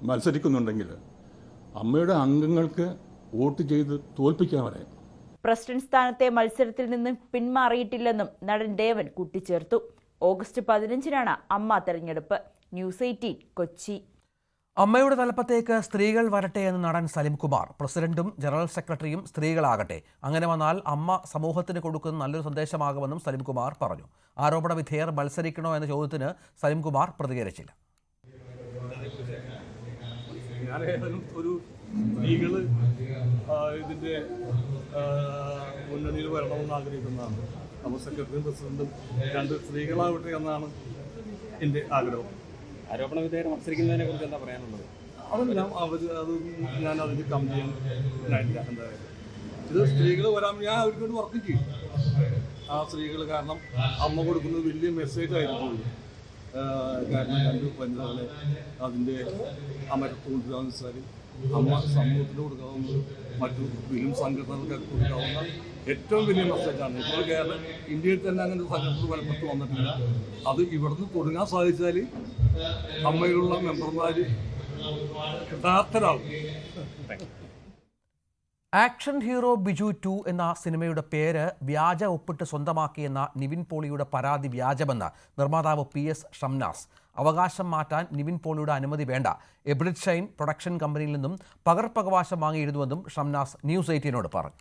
മത്സരിക്കുന്നുണ്ടെങ്കിൽ അമ്മയുടെ അംഗങ്ങൾക്ക് വോട്ട് ചെയ്ത് തോൽപ്പിക്കാൻ വരെ. പ്രസിഡന്റ് സ്ഥാനത്തെ മത്സരത്തിൽ നിന്നും പിന്മാറിയിട്ടില്ലെന്നും നടൻ ദേവൻ കൂട്ടിച്ചേർത്തു. ഓഗസ്റ്റ് 15-നാണ് അമ്മ തെരഞ്ഞെടുപ്പ്. ന്യൂസ് 18 കൊച്ചി. അമ്മയുടെ തലപ്പത്തേക്ക് സ്ത്രീകൾ വരട്ടെ എന്ന് നടൻ സലിംകുമാർ. പ്രസിഡന്റും ജനറൽ സെക്രട്ടറിയും സ്ത്രീകളാകട്ടെ. അങ്ങനെ വന്നാൽ അമ്മ സമൂഹത്തിന് കൊടുക്കുന്ന നല്ലൊരു സന്ദേശമാകുമെന്നും സലിംകുമാർ പറഞ്ഞു. ആരോപണ വിധേയർ മത്സരിക്കണോ എന്ന ചോദ്യത്തിന് സലിംകുമാർ പ്രതികരിച്ചില്ല. ഒരു സ്ത്രീകൾ ഇതിൻ്റെ മുന്നണിയിൽ വരണമെന്ന് ആഗ്രഹിക്കുന്നതാണ്. അപ്പോൾ സെക്രട്ടറിയും പ്രസിഡന്റും 2 സ്ത്രീകളാവട്ടെ എന്നാണ് എൻ്റെ ആഗ്രഹം. ആരോപണ വിധേയർ മത്സരിക്കുന്നതിനെ കുറിച്ച് എന്താ പറയാനുള്ളത്? അതെല്ലാം ഞാൻ അതിന് കമ്പിയാനില്ല. എന്തായാലും ഇത് സ്ത്രീകൾ വരാൻ ഞാൻ അവർക്ക് വേണ്ടി വർക്ക് ചെയ്യും. ആ സ്ത്രീകൾ കാരണം അമ്മ കൊടുക്കുന്നത് വലിയ മെസ്സേജ് ആയിരുന്നു. കാരണം 2 വനിതകളെ അതിൻ്റെ അമരത്തോടുകയെന്ന് വെച്ചാൽ അമ്മ സമൂഹത്തിന് കൊടുക്കാവുന്ന മറ്റു ഫിലിം സംഘടനകൾക്ക് കൊടുക്കാവുന്ന ഏറ്റവും വലിയ മെസ്സേജാണ്. ഇപ്പോൾ ഇന്ത്യയിൽ തന്നെ അങ്ങനെ ഒരു സംഘടന വലപ്പത്ത് വന്നിട്ടില്ല. അത് ഇവിടുന്ന് തുടങ്ങാൻ സാധിച്ചാൽ അമ്മയിലുള്ള മെമ്പർമാർ കൃതാർത്ഥരാകും. ആക്ഷൻ ഹീറോ ബിജു 2 എന്ന സിനിമയുടെ പേര് വ്യാജ ഒപ്പിട്ട് സ്വന്തമാക്കിയെന്ന നിവിൻ പോളിയുടെ പരാതി വ്യാജമെന്ന് നിർമ്മാതാവ് PS ഷംനാസ്. അവകാശം മാറ്റാൻ നിവിൻ പോളിയുടെ അനുമതി വേണ്ട. എബ്രിഡ് ഷൈൻ പ്രൊഡക്ഷൻ കമ്പനിയിൽ നിന്നും പകർപ്പവകാശം വാങ്ങിയിരുന്നുവെന്നും ഷംനാസ് ന്യൂസ് 18നോട് പറഞ്ഞു.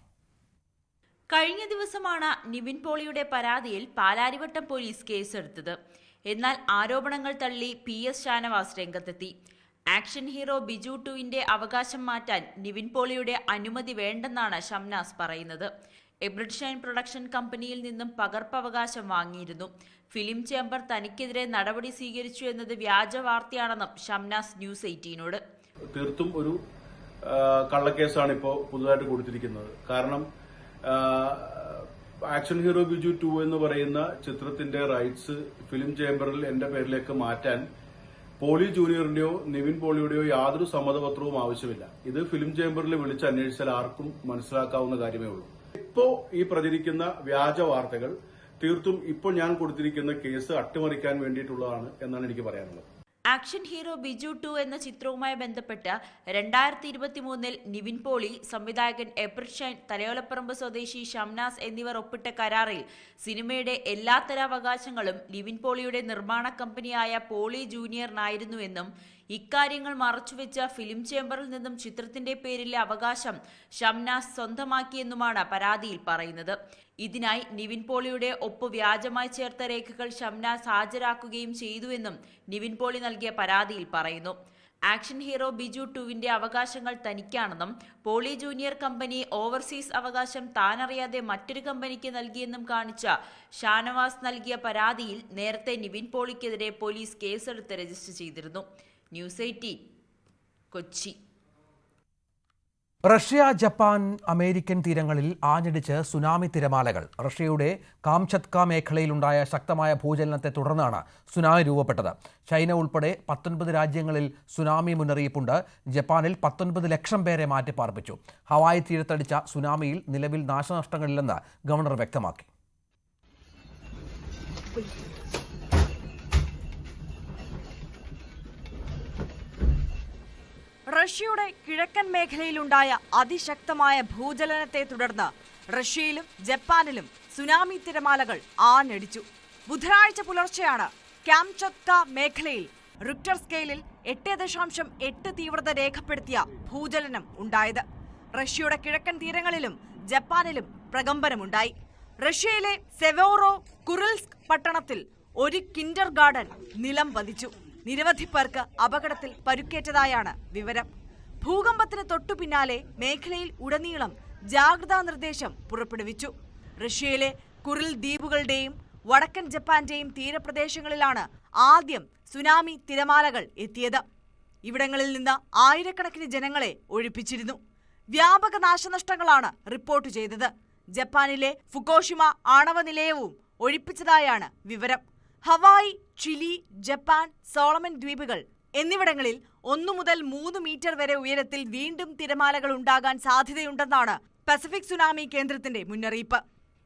കഴിഞ്ഞ ദിവസമാണ് നിവിൻ പോളിയുടെ പരാതിയിൽ പാലാരിവട്ടം പോലീസ് കേസെടുത്തത്. എന്നാൽ ആരോപണങ്ങൾ തള്ളി PS ഷാനവാസ് രംഗത്തെത്തി. ആക്ഷൻ ഹീറോ ബിജു 2-ന്റെ അവകാശം മാറ്റാൻ നിവിൻ പോളിയുടെ അനുമതി വേണ്ടെന്നാണ് ഷംനാസ് പറയുന്നത്. എബ്രിഡ് ഷൈൻ പ്രൊഡക്ഷൻ കമ്പനിയിൽ നിന്നും പകർപ്പവകാശം വാങ്ങിയിരുന്നു. ഫിലിം ചേംബർ തനിക്കെതിരെ നടപടി സ്വീകരിച്ചു എന്നത് വ്യാജ വാർത്തയാണെന്നും ഷംനാസ് ന്യൂസ് 18നോട്. തീർത്തും ഒരു കള്ളക്കേസാണ് ഇപ്പോൾ പുതുതായിട്ട് കൊടുത്തിരിക്കുന്നത്. കാരണം ആക്ഷൻ ഹീറോ ബിജു 2 എന്ന് പറയുന്ന ചിത്രത്തിന്റെ റൈറ്റ്സ് ഫിലിം ചേംബറിൽ എന്റെ പേരിലേക്ക് മാറ്റാൻ പോളി ജൂനിയറിന്റെയോ നിവിൻ പോളിയുടെയോ യാതൊരു സമ്മതപത്രവും ആവശ്യമില്ല. ഇത് ഫിലിം ചേംബറിൽ വിളിച്ച് അന്വേഷിച്ചാൽ ആർക്കും മനസ്സിലാക്കാവുന്ന കാര്യമേ ഉള്ളൂ. ഇപ്പോ ഈ പ്രചരിക്കുന്ന വ്യാജ വാർത്തകൾ തീർത്തും ഇപ്പോൾ ഞാൻ കൊടുത്തിരിക്കുന്ന കേസ് അട്ടിമറിക്കാൻ വേണ്ടിയിട്ടുള്ളതാണ് എന്നാണ് എനിക്ക് പറയാനുള്ളത്. ആക്ഷൻ ഹീറോ ബിജു 2 എന്ന ചിത്രവുമായി ബന്ധപ്പെട്ട് 2023-ൽ നിവിൻ പോളി, സംവിധായകൻ എബ്രിഡ് ഷൈൻ, തലയോലപ്പറമ്പ് സ്വദേശി ഷംനാസ് എന്നിവർ ഒപ്പിട്ട കരാറിൽ സിനിമയുടെ എല്ലാത്തര അവകാശങ്ങളും നിവിൻ പോളിയുടെ നിർമ്മാണ കമ്പനിയായ പോളി ജൂനിയറിനായിരുന്നുവെന്നും ഇക്കാര്യങ്ങൾ മറച്ചുവെച്ച ഫിലിം ചേംബറിൽ നിന്നും ചിത്രത്തിന്റെ പേരിലെ അവകാശം ഷംനാസ് സ്വന്തമാക്കിയെന്നുമാണ് പരാതിയിൽ പറയുന്നത്. ഇതിനായി നിവിൻ പോളിയുടെ ഒപ്പ് വ്യാജമായി ചേർത്ത രേഖകൾ ഷംനാസ് ഹാജരാക്കുകയും ചെയ്തുവെന്നും നിവിൻ പോളി നൽകിയ പരാതിയിൽ പറയുന്നു. ആക്ഷൻ ഹീറോ ബിജു 2വിന്റെ അവകാശങ്ങൾ തനിക്കാണെന്നും പോളി ജൂനിയർ കമ്പനി ഓവർസീസ് അവകാശം താനറിയാതെ മറ്റൊരു കമ്പനിക്ക് നൽകിയെന്നും കാണിച്ച ഷാനവാസ് നൽകിയ പരാതിയിൽ നേരത്തെ നിവിൻ പോളിക്കെതിരെ പോലീസ് കേസെടുത്ത് രജിസ്റ്റർ ചെയ്തിരുന്നു. News 18 Kochi. Russia, Japan, American തീരങ്ങളിൽ ആഞ്ഞടിച്ച് സുനാമി തിരമാലകൾ. റഷ്യയുടെ കാംചത്ക മേഖലയിലുണ്ടായ ശക്തമായ ഭൂചലനത്തെ തുടർന്നാണ് സുനാമി രൂപപ്പെട്ടത്. ചൈന ഉൾപ്പെടെ 19 രാജ്യങ്ങളിൽ സുനാമി മുന്നറിയിപ്പുണ്ട്. ജപ്പാനിൽ 19 ലക്ഷം പേരെ മാറ്റിപ്പാർപ്പിച്ചു. ഹവായ് തീരത്തടിച്ച സുനാമിയിൽ നിലവിൽ നാശനഷ്ടങ്ങളില്ലെന്ന് ഗവർണർ വ്യക്തമാക്കി. റഷ്യയുടെ കിഴക്കൻ മേഖലയിലുണ്ടായ അതിശക്തമായ ഭൂചലനത്തെ തുടർന്ന് റഷ്യയിലും ജപ്പാനിലും സുനാമി തിരമാലകൾ ആഞ്ഞടിച്ചു. ബുധനാഴ്ച പുലർച്ചെയാണ് കാംചത്ക മേഖലയിൽ റിക്ടർ സ്കെയിലിൽ 8.8 തീവ്രത രേഖപ്പെടുത്തിയ ഭൂചലനം ഉണ്ടായത്. റഷ്യയുടെ കിഴക്കൻ തീരങ്ങളിലും ജപ്പാനിലും പ്രകമ്പനമുണ്ടായി. റഷ്യയിലെ സെവോറോ കുറിൽസ്ക് പട്ടണത്തിൽ ഒരു കിൻഡർ ഗാർഡൻ നിലം പതിച്ചു. നിരവധി പേർക്ക് അപകടത്തിൽ പരുക്കേറ്റതായാണ് വിവരം. ഭൂകമ്പത്തിന് തൊട്ടു പിന്നാലെ മേഖലയിൽ ഉടനീളം ജാഗ്രതാ നിർദ്ദേശം പുറപ്പെടുവിച്ചു. റഷ്യയിലെ കുറിൽ ദ്വീപുകളുടെയും വടക്കൻ ജപ്പാന്റെയും തീരപ്രദേശങ്ങളിലാണ് ആദ്യം സുനാമി തിരമാലകൾ എത്തിയത്. ഇവിടങ്ങളിൽ നിന്ന് ആയിരക്കണക്കിന് ജനങ്ങളെ ഒഴിപ്പിച്ചിരുന്നു. വ്യാപക നാശനഷ്ടങ്ങളാണ് റിപ്പോർട്ട് ചെയ്തത്. ജപ്പാനിലെ ഫുക്കോഷിമ ആണവ നിലയവും ഒഴിപ്പിച്ചതായാണ് വിവരം. ഹവായ്, ചിലി, ജപ്പാൻ, സോളമൻ ദ്വീപുകൾ എന്നിവിടങ്ങളിൽ 1 മുതൽ 3 മീറ്റർ വരെ ഉയരത്തിൽ വീണ്ടും തിരമാലകൾ ഉണ്ടാകാൻ സാധ്യതയുണ്ടെന്നാണ് പസഫിക് സുനാമി കേന്ദ്രത്തിന്റെ മുന്നറിയിപ്പ്.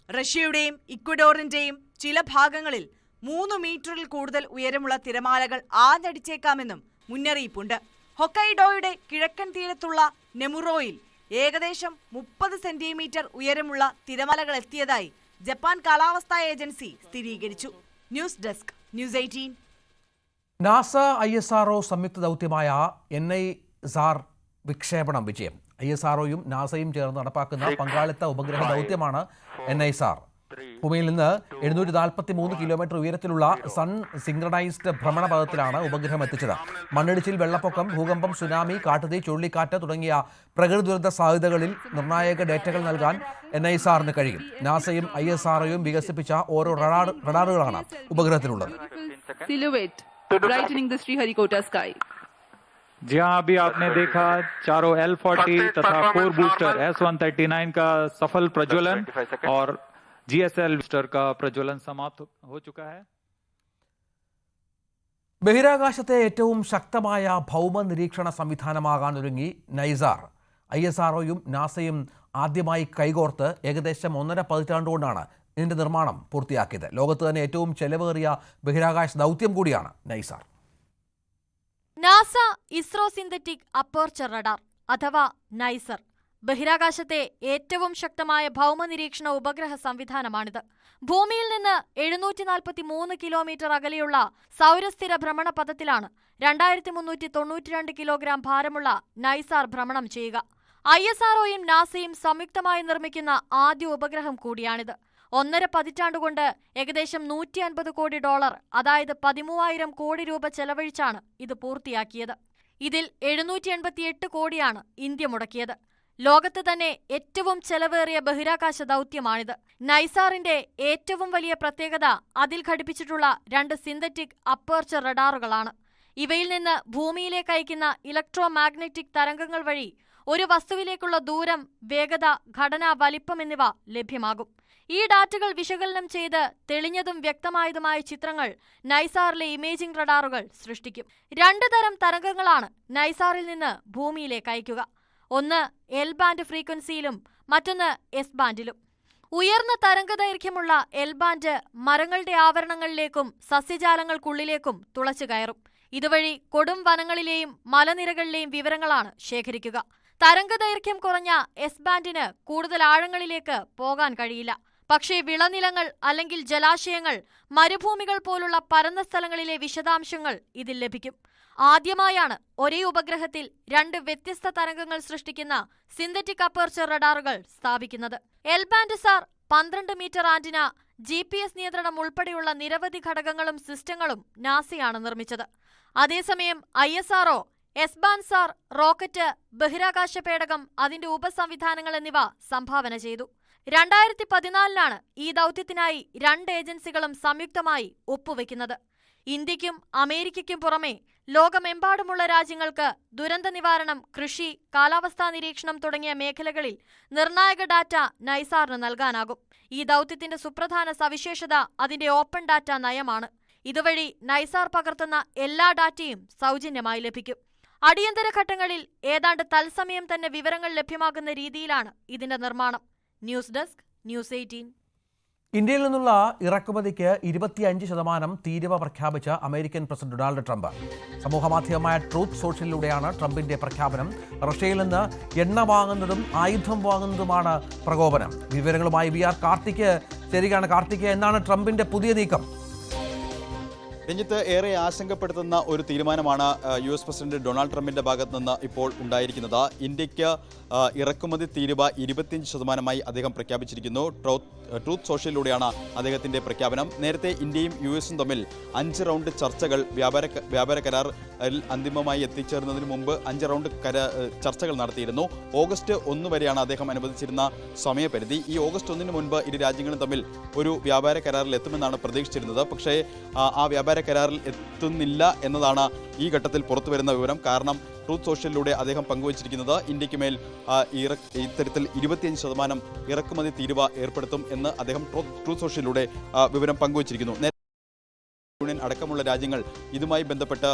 റഷ്യയുടെയും ഇക്വഡോറിന്റെയും ചില ഭാഗങ്ങളിൽ 3 മീറ്ററിൽ കൂടുതൽ ഉയരമുള്ള തിരമാലകൾ ആഞ്ഞടിച്ചേക്കാമെന്നും മുന്നറിയിപ്പുണ്ട്. ഹൊക്കൈഡോയുടെ കിഴക്കൻ തീരത്തുള്ള നെമുറോയിൽ ഏകദേശം 30 സെന്റിമീറ്റർ ഉയരമുള്ള തിരമാലകൾ എത്തിയതായി ജപ്പാൻ കാലാവസ്ഥാ ഏജൻസി സ്ഥിരീകരിച്ചു. News desk, news 18. NASA ISRO സംയുക്ത ദൗത്യമായ NISAR വിക്ഷേപണം വിജയം. ISROയും നാസയും ചേർന്ന് നടപ്പാക്കുന്ന പങ്കാളിത്ത ഉപഗ്രഹ ദൗത്യമാണ് NISAR. ഭൂമിയിൽ നിന്ന് 743 കിലോമീറ്റർ ഉയരത്തിലുള്ള സൺ സിങ്ക്രണൈസ്ഡ് ഭ്രമണപഥത്തിലാണ് ഉപഗ്രഹം എത്തിച്ചത്. മണ്ണിടിച്ചിൽ, വെള്ളപ്പൊക്കം, ഭൂകമ്പം, സുനാമി, കാട്ടുതീ, ചുഴലിക്കാറ്റ് തുടങ്ങിയ പ്രകൃതി ദുരന്ത സാധ്യതകളിൽ നിർണായക ഡേറ്റകൾ നൽകാൻ NISAറിന് കഴിയും. നാസയും ISROയും വികസിപ്പിച്ച ഓരോ റഡാറുകളാണ് ഉപഗ്രഹത്തിലുള്ളത്. जी हाँ, अभी आपने देखा चारों L40 तथा कोर बूस्टर S139 का सफल प्रज्वलन और GSL बूस्टर का प्रज्वलन समाप्त हो चुका है. ബഹിരാകാശത്തെ ഏറ്റവും ശക്തമായ ഭൗമ നിരീക്ഷണ സംവിധാനമാകാൻ ഒരുങ്ങി നൈസാർ. ISROയും നാസയും ആദ്യമായി കൈകോർത്ത് ഏകദേശം 1.5 പതിറ്റാണ്ടുകൊണ്ടാണ് ഇതിന്റെ നിർമ്മാണം പൂർത്തിയാക്കിയത്. ലോകത്ത് തന്നെ ഏറ്റവും ചെലവേറിയ ബഹിരാകാശ ദൗത്യം കൂടിയാണ് NISAR. NASA ISRO synthetic aperture radar അഥവാ നൈസർ ബഹിരാകാശത്തെ ഏറ്റവും ശക്തമായ ഭൗമനിരീക്ഷണ ഉപഗ്രഹ സംവിധാനമാണിത്. ഭൂമിയിൽ നിന്ന് 743 കിലോമീറ്റർ അകലെയുള്ള സൗരസ്ഥിര ഭ്രമണപഥത്തിലാണ് 2392 കിലോഗ്രാം ഭാരമുള്ള നൈസാർ ഭ്രമണം ചെയ്യുക. ISROയും നാസയും സംയുക്തമായി നിർമ്മിക്കുന്ന ആദ്യ ഉപഗ്രഹം കൂടിയാണിത്. 1.5 പതിറ്റാണ്ടുകൊണ്ട് ഏകദേശം $150 കോടി, അതായത് 13,000 കോടി രൂപ ചെലവഴിച്ചാണ് ഇത് പൂർത്തിയാക്കിയത്. ഇതിൽ 788 കോടിയാണ് ഇന്ത്യ മുടക്കിയത്. ലോകത്ത് തന്നെ ഏറ്റവും ചെലവേറിയ ബഹിരാകാശ ദൗത്യമാണിത്. നൈസാറിന്റെ ഏറ്റവും വലിയ പ്രത്യേകത അതിൽ ഘടിപ്പിച്ചിട്ടുള്ള 2 സിന്തറ്റിക് അപ്പർച്ചർ റഡാറുകളാണ്. ഇവയിൽ നിന്ന് ഭൂമിയിലേക്ക് അയക്കുന്ന ഇലക്ട്രോ മാഗ്നറ്റിക് തരംഗങ്ങൾ വഴി ഒരു വസ്തുവിലേക്കുള്ള ദൂരം, വേഗത, ഘടന, വലിപ്പം എന്നിവ ലഭ്യമാകും. ഈ ഡാറ്റകൾ വിശകലനം ചെയ്ത് തെളിഞ്ഞതും വ്യക്തമായതുമായ ചിത്രങ്ങൾ നൈസാറിലെ ഇമേജിംഗ് റഡാറുകൾ സൃഷ്ടിക്കും. 2 തരം തരംഗങ്ങളാണ് നൈസാറിൽ നിന്ന് ഭൂമിയിലേക്ക് അയക്കുക. ഒന്ന് L ബാൻഡ് ഫ്രീക്വൻസിയിലും മറ്റൊന്ന് S ബാൻഡിലും. ഉയർന്ന തരംഗദൈർഘ്യമുള്ള L ബാൻഡ് മരങ്ങളുടെ ആവരണങ്ങളിലേക്കും സസ്യജാലങ്ങൾക്കുള്ളിലേക്കും തുളച്ചു കയറും. ഇതുവഴി കൊടും വനങ്ങളിലെയും മലനിരകളിലെയും വിവരങ്ങളാണ് ശേഖരിക്കുക. തരംഗദൈർഘ്യം കുറഞ്ഞ S ബാൻഡിന് കൂടുതൽ ആഴങ്ങളിലേക്ക് പോകാൻ കഴിയില്ല. പക്ഷേ വിളനിലങ്ങൾ അല്ലെങ്കിൽ ജലാശയങ്ങൾ, മരുഭൂമികൾ പോലുള്ള പരന്ന സ്ഥലങ്ങളിലെ വിശദാംശങ്ങൾ ഇതിൽ ലഭിക്കും. ആദ്യമായാണ് ഒരേ ഉപഗ്രഹത്തിൽ 2 വ്യത്യസ്ത തരംഗങ്ങൾ സൃഷ്ടിക്കുന്ന സിന്തറ്റിക് അപ്പർച്ചർ റഡാറുകൾ സ്ഥാപിക്കുന്നത്. L band SAR, 12 metre antenna, GPS നിയന്ത്രണം ഉൾപ്പെടെയുള്ള നിരവധി ഘടകങ്ങളും സിസ്റ്റങ്ങളും നാസയാണ് നിർമ്മിച്ചത്. അതേസമയം ISRO S band sir, rocket, ബഹിരാകാശ പേടകം, അതിന്റെ ഉപസംവിധാനങ്ങൾ എന്നിവ സംഭാവന ചെയ്തു. 2014 ഈ ദൗത്യത്തിനായി 2 ഏജൻസികളും സംയുക്തമായി ഒപ്പുവെക്കുന്നത്. ഇന്ത്യക്കും അമേരിക്കയ്ക്കും പുറമെ ലോകമെമ്പാടുമുള്ള രാജ്യങ്ങൾക്ക് ദുരന്ത നിവാരണം, കൃഷി, കാലാവസ്ഥാ നിരീക്ഷണം തുടങ്ങിയ മേഖലകളിൽ നിർണായക ഡാറ്റ നൈസാറിന് നൽകാനാകും. ഈ ദൗത്യത്തിന്റെ സുപ്രധാന സവിശേഷത അതിന്റെ ഓപ്പൺ ഡാറ്റ നയമാണ്. ഇതുവഴി നൈസാർ പകർത്തുന്ന എല്ലാ ഡാറ്റയും സൗജന്യമായി ലഭിക്കും. അടിയന്തര ഘട്ടങ്ങളിൽ ഏതാണ്ട് തത്സമയം തന്നെ വിവരങ്ങൾ ലഭ്യമാകുന്ന രീതിയിലാണ് ഇതിന്റെ നിർമ്മാണം. News desk, news 18. ഇന്ത്യയിൽ നിന്നുള്ള ഇറക്കുമതിക്ക് 25% തീരുവ പ്രഖ്യാപിച്ച അമേരിക്കൻ പ്രസിഡന്റ് ഡൊണാൾഡ് ട്രംപ്. സമൂഹമാധ്യമമായ ട്രൂത്ത് സോഷ്യലിലൂടെയാണ് ട്രംപിന്റെ പ്രഖ്യാപനം. റഷ്യയിൽ നിന്ന് എണ്ണ വാങ്ങുന്നതും ആയുധം വാങ്ങുന്നതുമാണ് പ്രകോപനം. വിവരങ്ങളുമായി VR കാർത്തിക് ശരിയാണ്. കാർത്തിക്, എന്നാണ് ട്രംപിന്റെ പുതിയ നീക്കം? രഞ്ജിത്ത്, ഏറെ ആശങ്കപ്പെടുത്തുന്ന ഒരു തീരുമാനമാണ് US പ്രസിഡന്റ് ഡൊണാൾഡ് ട്രംപിന്റെ ഭാഗത്ത് നിന്ന് ഇപ്പോൾ ഉണ്ടായിരിക്കുന്നത്. ഇന്ത്യക്ക് ഇറക്കുമതി തീരുവ 25% അദ്ദേഹം പ്രഖ്യാപിച്ചിരിക്കുന്നു. ട്രൂത്ത് സോഷ്യലിലൂടെയാണ് അദ്ദേഹത്തിന്റെ പ്രഖ്യാപനം. നേരത്തെ ഇന്ത്യയും USഉം തമ്മിൽ 5 റൗണ്ട് ചർച്ചകൾ വ്യാപാര കരാറിൽ അന്തിമമായി എത്തിച്ചേർന്നതിന് മുമ്പ് 5 റൗണ്ട് ചർച്ചകൾ നടത്തിയിരുന്നു. ഓഗസ്റ്റ് 1 വരെയാണ് അദ്ദേഹം അനുവദിച്ചിരുന്ന സമയപരിധി. ഈ ഓഗസ്റ്റ് 1 മുൻപ് ഇരു രാജ്യങ്ങളും തമ്മിൽ ഒരു വ്യാപാര കരാറിൽ എത്തുമെന്നാണ് പ്രതീക്ഷിച്ചിരുന്നത്. പക്ഷേ ആ വ്യാപാര കരാറിൽ എത്തുന്നില്ല എന്നതാണ് ഈ ഘട്ടത്തിൽ പുറത്തുവരുന്ന വിവരം. കാരണം ട്രൂത്ത് സോഷ്യലിലൂടെ അദ്ദേഹം പങ്കുവച്ചിരിക്കുന്നത് ഇന്ത്യക്ക് മേൽ ഇത്തരത്തിൽ 25% ഇറക്കുമതി തീരുവ ഏർപ്പെടുത്തും എന്ന് അദ്ദേഹം ട്രൂത്ത് സോഷ്യലിലൂടെ വിവരം പങ്കുവച്ചിരിക്കുന്നു. യൂണിയൻ അടക്കമുള്ള രാജ്യങ്ങൾ ഇതുമായി ബന്ധപ്പെട്ട്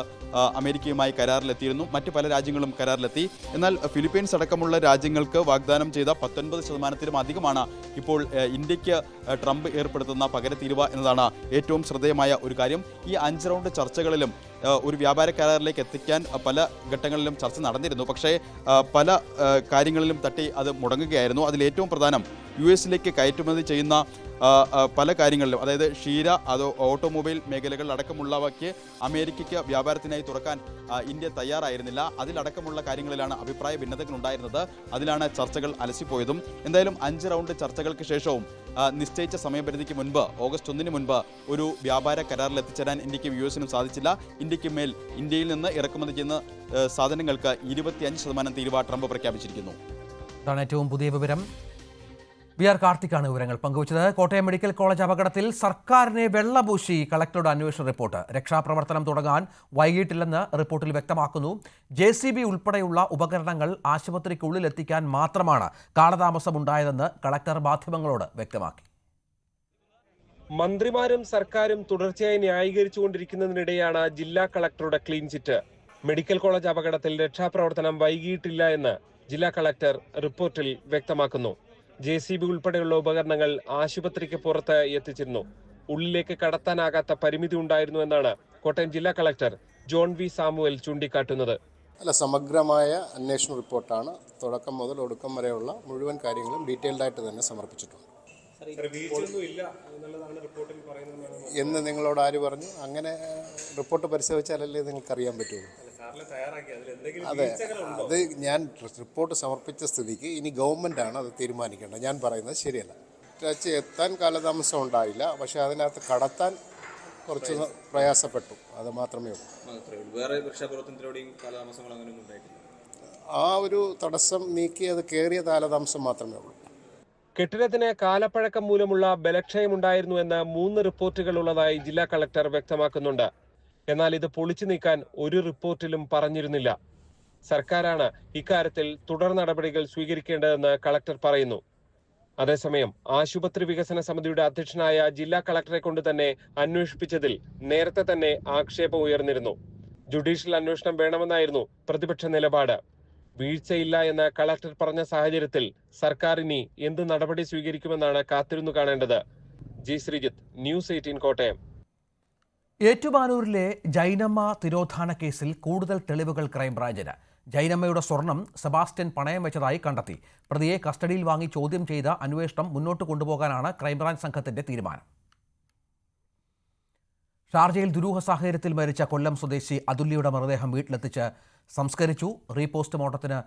അമേരിക്കയുമായി കരാറിലെത്തിയിരുന്നു. മറ്റ് പല രാജ്യങ്ങളും കരാറിലെത്തി. എന്നാൽ ഫിലിപ്പീൻസ് അടക്കമുള്ള രാജ്യങ്ങൾക്ക് വാഗ്ദാനം ചെയ്ത 19%-ത്തിലും അധികമാണ് ഇപ്പോൾ ഇന്ത്യക്ക് ട്രംപ് ഏർപ്പെടുത്തുന്ന പകരത്തീരുവ എന്നതാണ് ഏറ്റവും ശ്രദ്ധേയമായ ഒരു കാര്യം. ഈ 5 റൗണ്ട് ചർച്ചകളിലും ഒരു വ്യാപാര കരാറിലേക്ക് എത്തിക്കാൻ പല ഘട്ടങ്ങളിലും ചർച്ച നടന്നിരുന്നു. പക്ഷേ പല കാര്യങ്ങളിലും തട്ടി അത് മുടങ്ങുകയായിരുന്നു. അതിലേറ്റവും പ്രധാനം US-ലേക്ക് കയറ്റുമതി ചെയ്യുന്ന പല കാര്യങ്ങളിലും, അതായത് ക്ഷീര, ഓട്ടോമൊബൈൽ മേഖലകൾ അടക്കമുള്ളവയ്ക്ക് അമേരിക്കയ്ക്ക് വ്യാപാരത്തിനായി തുറക്കാൻ ഇന്ത്യ തയ്യാറായിരുന്നില്ല. അതിലടക്കമുള്ള കാര്യങ്ങളിലാണ് അഭിപ്രായ ഭിന്നതകൾ ഉണ്ടായിരുന്നത്. അതിലാണ് ചർച്ചകൾ അലസിപ്പോയതും. എന്തായാലും 5 റൗണ്ട് ചർച്ചകൾക്ക് ശേഷവും നിശ്ചയിച്ച സമയപരിധിക്ക് മുൻപ്, ഓഗസ്റ്റ് 1 മുൻപ് ഒരു വ്യാപാര കരാറിൽ എത്തിച്ചേരാൻ ഇന്ത്യക്കും US-നും സാധിച്ചില്ല. ഇന്ത്യക്ക് മേൽ ഇന്ത്യയിൽ നിന്ന് ഇറക്കുമതി ചെയ്യുന്ന സാധനങ്ങൾക്ക് 25% തീരുവ ട്രംപ് പ്രഖ്യാപിച്ചിരിക്കുന്നു. ഇതാണ് ഏറ്റവും പുതിയ വിവരം. VR കാർത്തിക്കാണ് വിവരങ്ങൾ പങ്കുവച്ചത്. കോട്ടയം മെഡിക്കൽ കോളേജ് അപകടത്തിൽ സർക്കാരിനെ വെള്ളപൂശി കളക്ടറുടെ അന്വേഷണ റിപ്പോർട്ട്. രക്ഷാപ്രവർത്തനം തുടങ്ങാൻ വൈകിട്ടില്ലെന്ന് റിപ്പോർട്ടിൽ വ്യക്തമാക്കുന്നു. JCB ഉൾപ്പെടെയുള്ള ഉപകരണങ്ങൾ ആശുപത്രിക്കുള്ളിൽ എത്തിക്കാൻ മാത്രമാണ് കാലതാമസമുണ്ടായതെന്ന് കളക്ടർ മാധ്യമങ്ങളോട് വ്യക്തമാക്കി. മന്ത്രിമാരും സർക്കാരും തുടർച്ചയായി ന്യായീകരിച്ചുകൊണ്ടിരിക്കുന്നതിനിടെയാണ് ജില്ലാ കളക്ടറുടെ ക്ലീൻ ചിറ്റ്. മെഡിക്കൽ കോളേജ് അപകടത്തിൽ രക്ഷാപ്രവർത്തനം വൈകിയിട്ടില്ല എന്ന് ജില്ലാ കളക്ടർ റിപ്പോർട്ടിൽ വ്യക്തമാക്കുന്നു. JCB ഉൾപ്പെടെയുള്ള ഉപകരണങ്ങൾ ആശുപത്രിക്ക് പുറത്ത് എത്തിച്ചിരുന്നു. ഉള്ളിലേക്ക് കടത്താനാകാത്ത പരിമിതി ഉണ്ടായിരുന്നു എന്നാണ് കോട്ടയം ജില്ലാ കളക്ടർ ജോൺ വി സാമുവൽ ചൂണ്ടിക്കാട്ടുന്നത്. സമഗ്രമായ അന്വേഷണ റിപ്പോർട്ടാണ്. തുടക്കം മുതൽ ഒടുക്കം വരെയുള്ള മുഴുവൻ കാര്യങ്ങളും ഡീറ്റെയിൽഡായിട്ട് തന്നെ സമർപ്പിച്ചിട്ടുണ്ട്. എന്ന് നിങ്ങളോട് ആര് പറഞ്ഞു? അങ്ങനെ റിപ്പോർട്ട് പരിശോധിച്ചാലല്ലേ നിങ്ങൾക്കറിയാൻ പറ്റുള്ളൂ. അതെ, അത് ഞാൻ റിപ്പോർട്ട് സമർപ്പിച്ച സ്ഥിതിക്ക് ഇനി ഗവൺമെൻറ്റാണ് അത് തീരുമാനിക്കേണ്ടത്. ഞാൻ പറയുന്നത് ശരിയല്ല. എത്താൻ കാലതാമസം ഉണ്ടായില്ല, പക്ഷേ അതിനകത്ത് കടത്താൻ കുറച്ച് പ്രയാസപ്പെട്ടു, അത് മാത്രമേ ഉള്ളൂ. ആ ഒരു തടസ്സം നീക്കി അത് കയറിയ കാലതാമസം മാത്രമേ ഉള്ളൂ. കെട്ടിടത്തിന് കാലപ്പഴക്കം മൂലമുള്ള ബലക്ഷയമുണ്ടായിരുന്നു എന്ന് 3 റിപ്പോർട്ടുകൾ ഉള്ളതായി ജില്ലാ കളക്ടർ വ്യക്തമാക്കുന്നുണ്ട്. എന്നാൽ ഇത് പൊളിച്ചു നീക്കാൻ ഒരു റിപ്പോർട്ടിലും പറഞ്ഞിരുന്നില്ല. സർക്കാരാണ് ഇക്കാര്യത്തിൽ തുടർ നടപടികൾ സ്വീകരിക്കേണ്ടതെന്ന് കളക്ടർ പറയുന്നു. അതേസമയം ആശുപത്രി വികസന സമിതിയുടെ അധ്യക്ഷനായ ജില്ലാ കളക്ടറെ കൊണ്ട് തന്നെ അന്വേഷിപ്പിച്ചതിൽ നേരത്തെ തന്നെ ആക്ഷേപം ഉയർന്നിരുന്നു. ജുഡീഷ്യൽ അന്വേഷണം വേണമെന്നായിരുന്നു പ്രതിപക്ഷ നിലപാട്. വീഴ്ചയില്ല എന്ന് കളക്ടർ പറഞ്ഞ സാഹചര്യത്തിൽ സർക്കാർ ഇനി എന്ത് നടപടി സ്വീകരിക്കുമെന്നാണ് കാത്തിരുന്നു കാണേണ്ടത്. G Sreejith, news 18 Kottayam. ഏറ്റുമാനൂരിലെ ജൈനമ്മ തിരോധാന കേസിൽ കൂടുതൽ തെളിവുകൾ ക്രൈംബ്രാഞ്ചിന്. ജൈനമ്മയുടെ സ്വർണം സെബാസ്റ്റ്യൻ പണയം വെച്ചതായി കണ്ടെത്തി. പ്രതിയെ കസ്റ്റഡിയിൽ വാങ്ങി ചോദ്യം ചെയ്ത അന്വേഷണം മുന്നോട്ട് കൊണ്ടുപോകാനാണ് ക്രൈംബ്രാഞ്ച് സംഘത്തിന്റെ തീരുമാനം. ഷാർജയിൽ ദുരൂഹ സാഹചര്യത്തിൽ മരിച്ച കൊല്ലം സ്വദേശി അതുല്യയുടെ മൃതദേഹം വീട്ടിലെത്തിച്ച് സംസ്കരിച്ചു. റീപോസ്റ്റ്മോർട്ടത്തിന്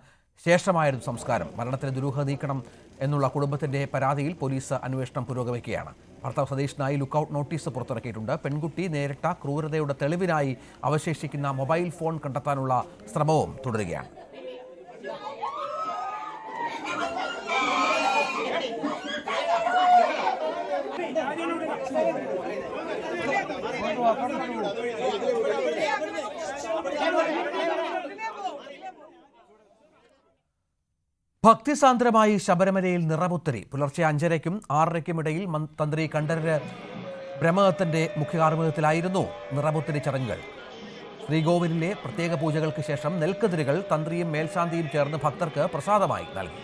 ശേഷമായിരുന്നു സംസ്കാരം. മരണത്തിന് ദുരൂഹത നീക്കണം എന്നുള്ള കുടുംബത്തിന്റെ പരാതിയിൽ പോലീസ് അന്വേഷണം പുരോഗമിക്കുകയാണ്. ഭർത്താവ് സതീഷിനായി ലുക്കൌട്ട് നോട്ടീസ് പുറത്തിറക്കിയിട്ടുണ്ട്. പെൺകുട്ടി നേരിട്ട ക്രൂരതയുടെ തെളിവിനായി അവശേഷിക്കുന്ന മൊബൈൽ ഫോൺ കണ്ടെത്താനുള്ള ശ്രമവും തുടരുകയാണ്. ഭക്തിസാന്ദ്രമായി ശബരിമലയിൽ നിറപുത്തരി. പുലർച്ചെ 5:30-ക്കും 6:30-ക്കും ഇടയിൽ തന്ത്രി കണ്ഠരര് ബ്രഹ്മദത്തന്റെ മുഖ്യകാർമ്മികത്തിലായിരുന്നു നിറപുത്തരി ചടങ്ങുകൾ. ശ്രീകോവിലിലെ പ്രത്യേക പൂജകൾക്ക് ശേഷം നെൽക്കതിരുകൾ തന്ത്രിയും മേൽശാന്തിയും ചേർന്ന് ഭക്തർക്ക് പ്രസാദമായി നൽകി.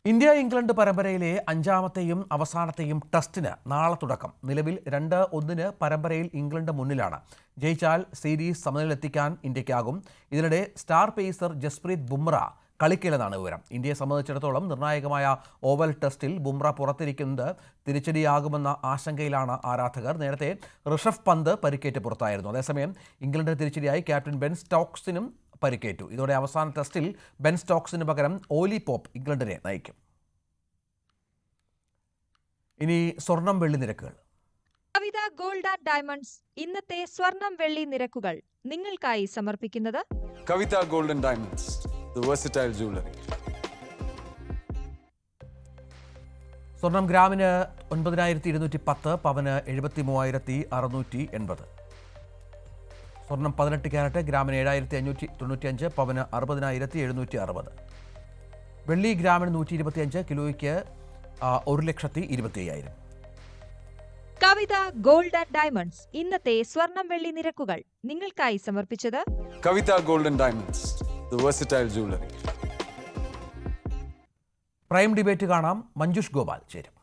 ഇന്ത്യ ഇംഗ്ലണ്ട് പരമ്പരയിലെ 5ാമത്തെയും അവസാനത്തെയും ടെസ്റ്റിന് നാളെ തുടക്കം. നിലവിൽ 2-1 പരമ്പരയിൽ ഇംഗ്ലണ്ട് മുന്നിലാണ്. ജയിച്ചാൽ സീരീസ് സമനിലെത്തിക്കാൻ ഇന്ത്യക്കാകും. ഇതിനിടെ സ്റ്റാർ പേസർ ജസ്പ്രീത് ബുംറ കളിക്കില്ലെന്നാണ് വിവരം. ഇന്ത്യയെ സംബന്ധിച്ചിടത്തോളം നിർണായകമായ ഓവൽ ടെസ്റ്റിൽ ബുംറ പുറത്തിരിക്കുന്നത് തിരിച്ചടിയാകുമെന്ന ആശങ്കയിലാണ് ആരാധകർ. നേരത്തെ ഋഷഭ് പന്ത് പരിക്കേറ്റ് പുറത്തായിരുന്നു. അതേസമയം ഇംഗ്ലണ്ടിന് തിരിച്ചടിയായി ക്യാപ്റ്റൻ ബെൻ സ്റ്റോക്സിനും പരിക്കേറ്റു. ഇതോടെ അവസാന ടെസ്റ്റിൽ ബെൻ സ്റ്റോക്സിന് പകരം ഓലി പോപ്പ് ഇംഗ്ലണ്ടിനെ നയിക്കും. ഇനി സ്വർണം വെള്ളി നിരക്കുകൾ. കവിത ഗോൾഡ് ആൻഡ് ഡയമണ്ട്സ് ഇന്നത്തെ സ്വർണം വെള്ളി നിരക്കുകൾ നിങ്ങൾക്കായി സമർപ്പിക്കുന്നത് Kavitha gold and diamonds, the versatile jewellery. സ്വർണം ഗ്രാമിന് 9210, പവന് 73,680. സ്വർണം 18 ക്യാരറ്റ് ഗ്രാമിന് 7595, പവന് 60,760. വെള്ളി ഗ്രാമിന് 125, കിലോയ്ക്ക് 1,25,000. കവിത ഗോൾഡ് ആൻഡ് ഡയമണ്ട്സ് ഇന്നത്തെ സ്വർണം വെള്ളി നിരക്കുകൾ നിങ്ങൾക്കായി സമർപ്പിച്ചത് Kavitha gold and diamonds, the versatile jewellery. Prime debate കാണാം. മഞ്ജുഷ് ഗോപാൽ ചേരും.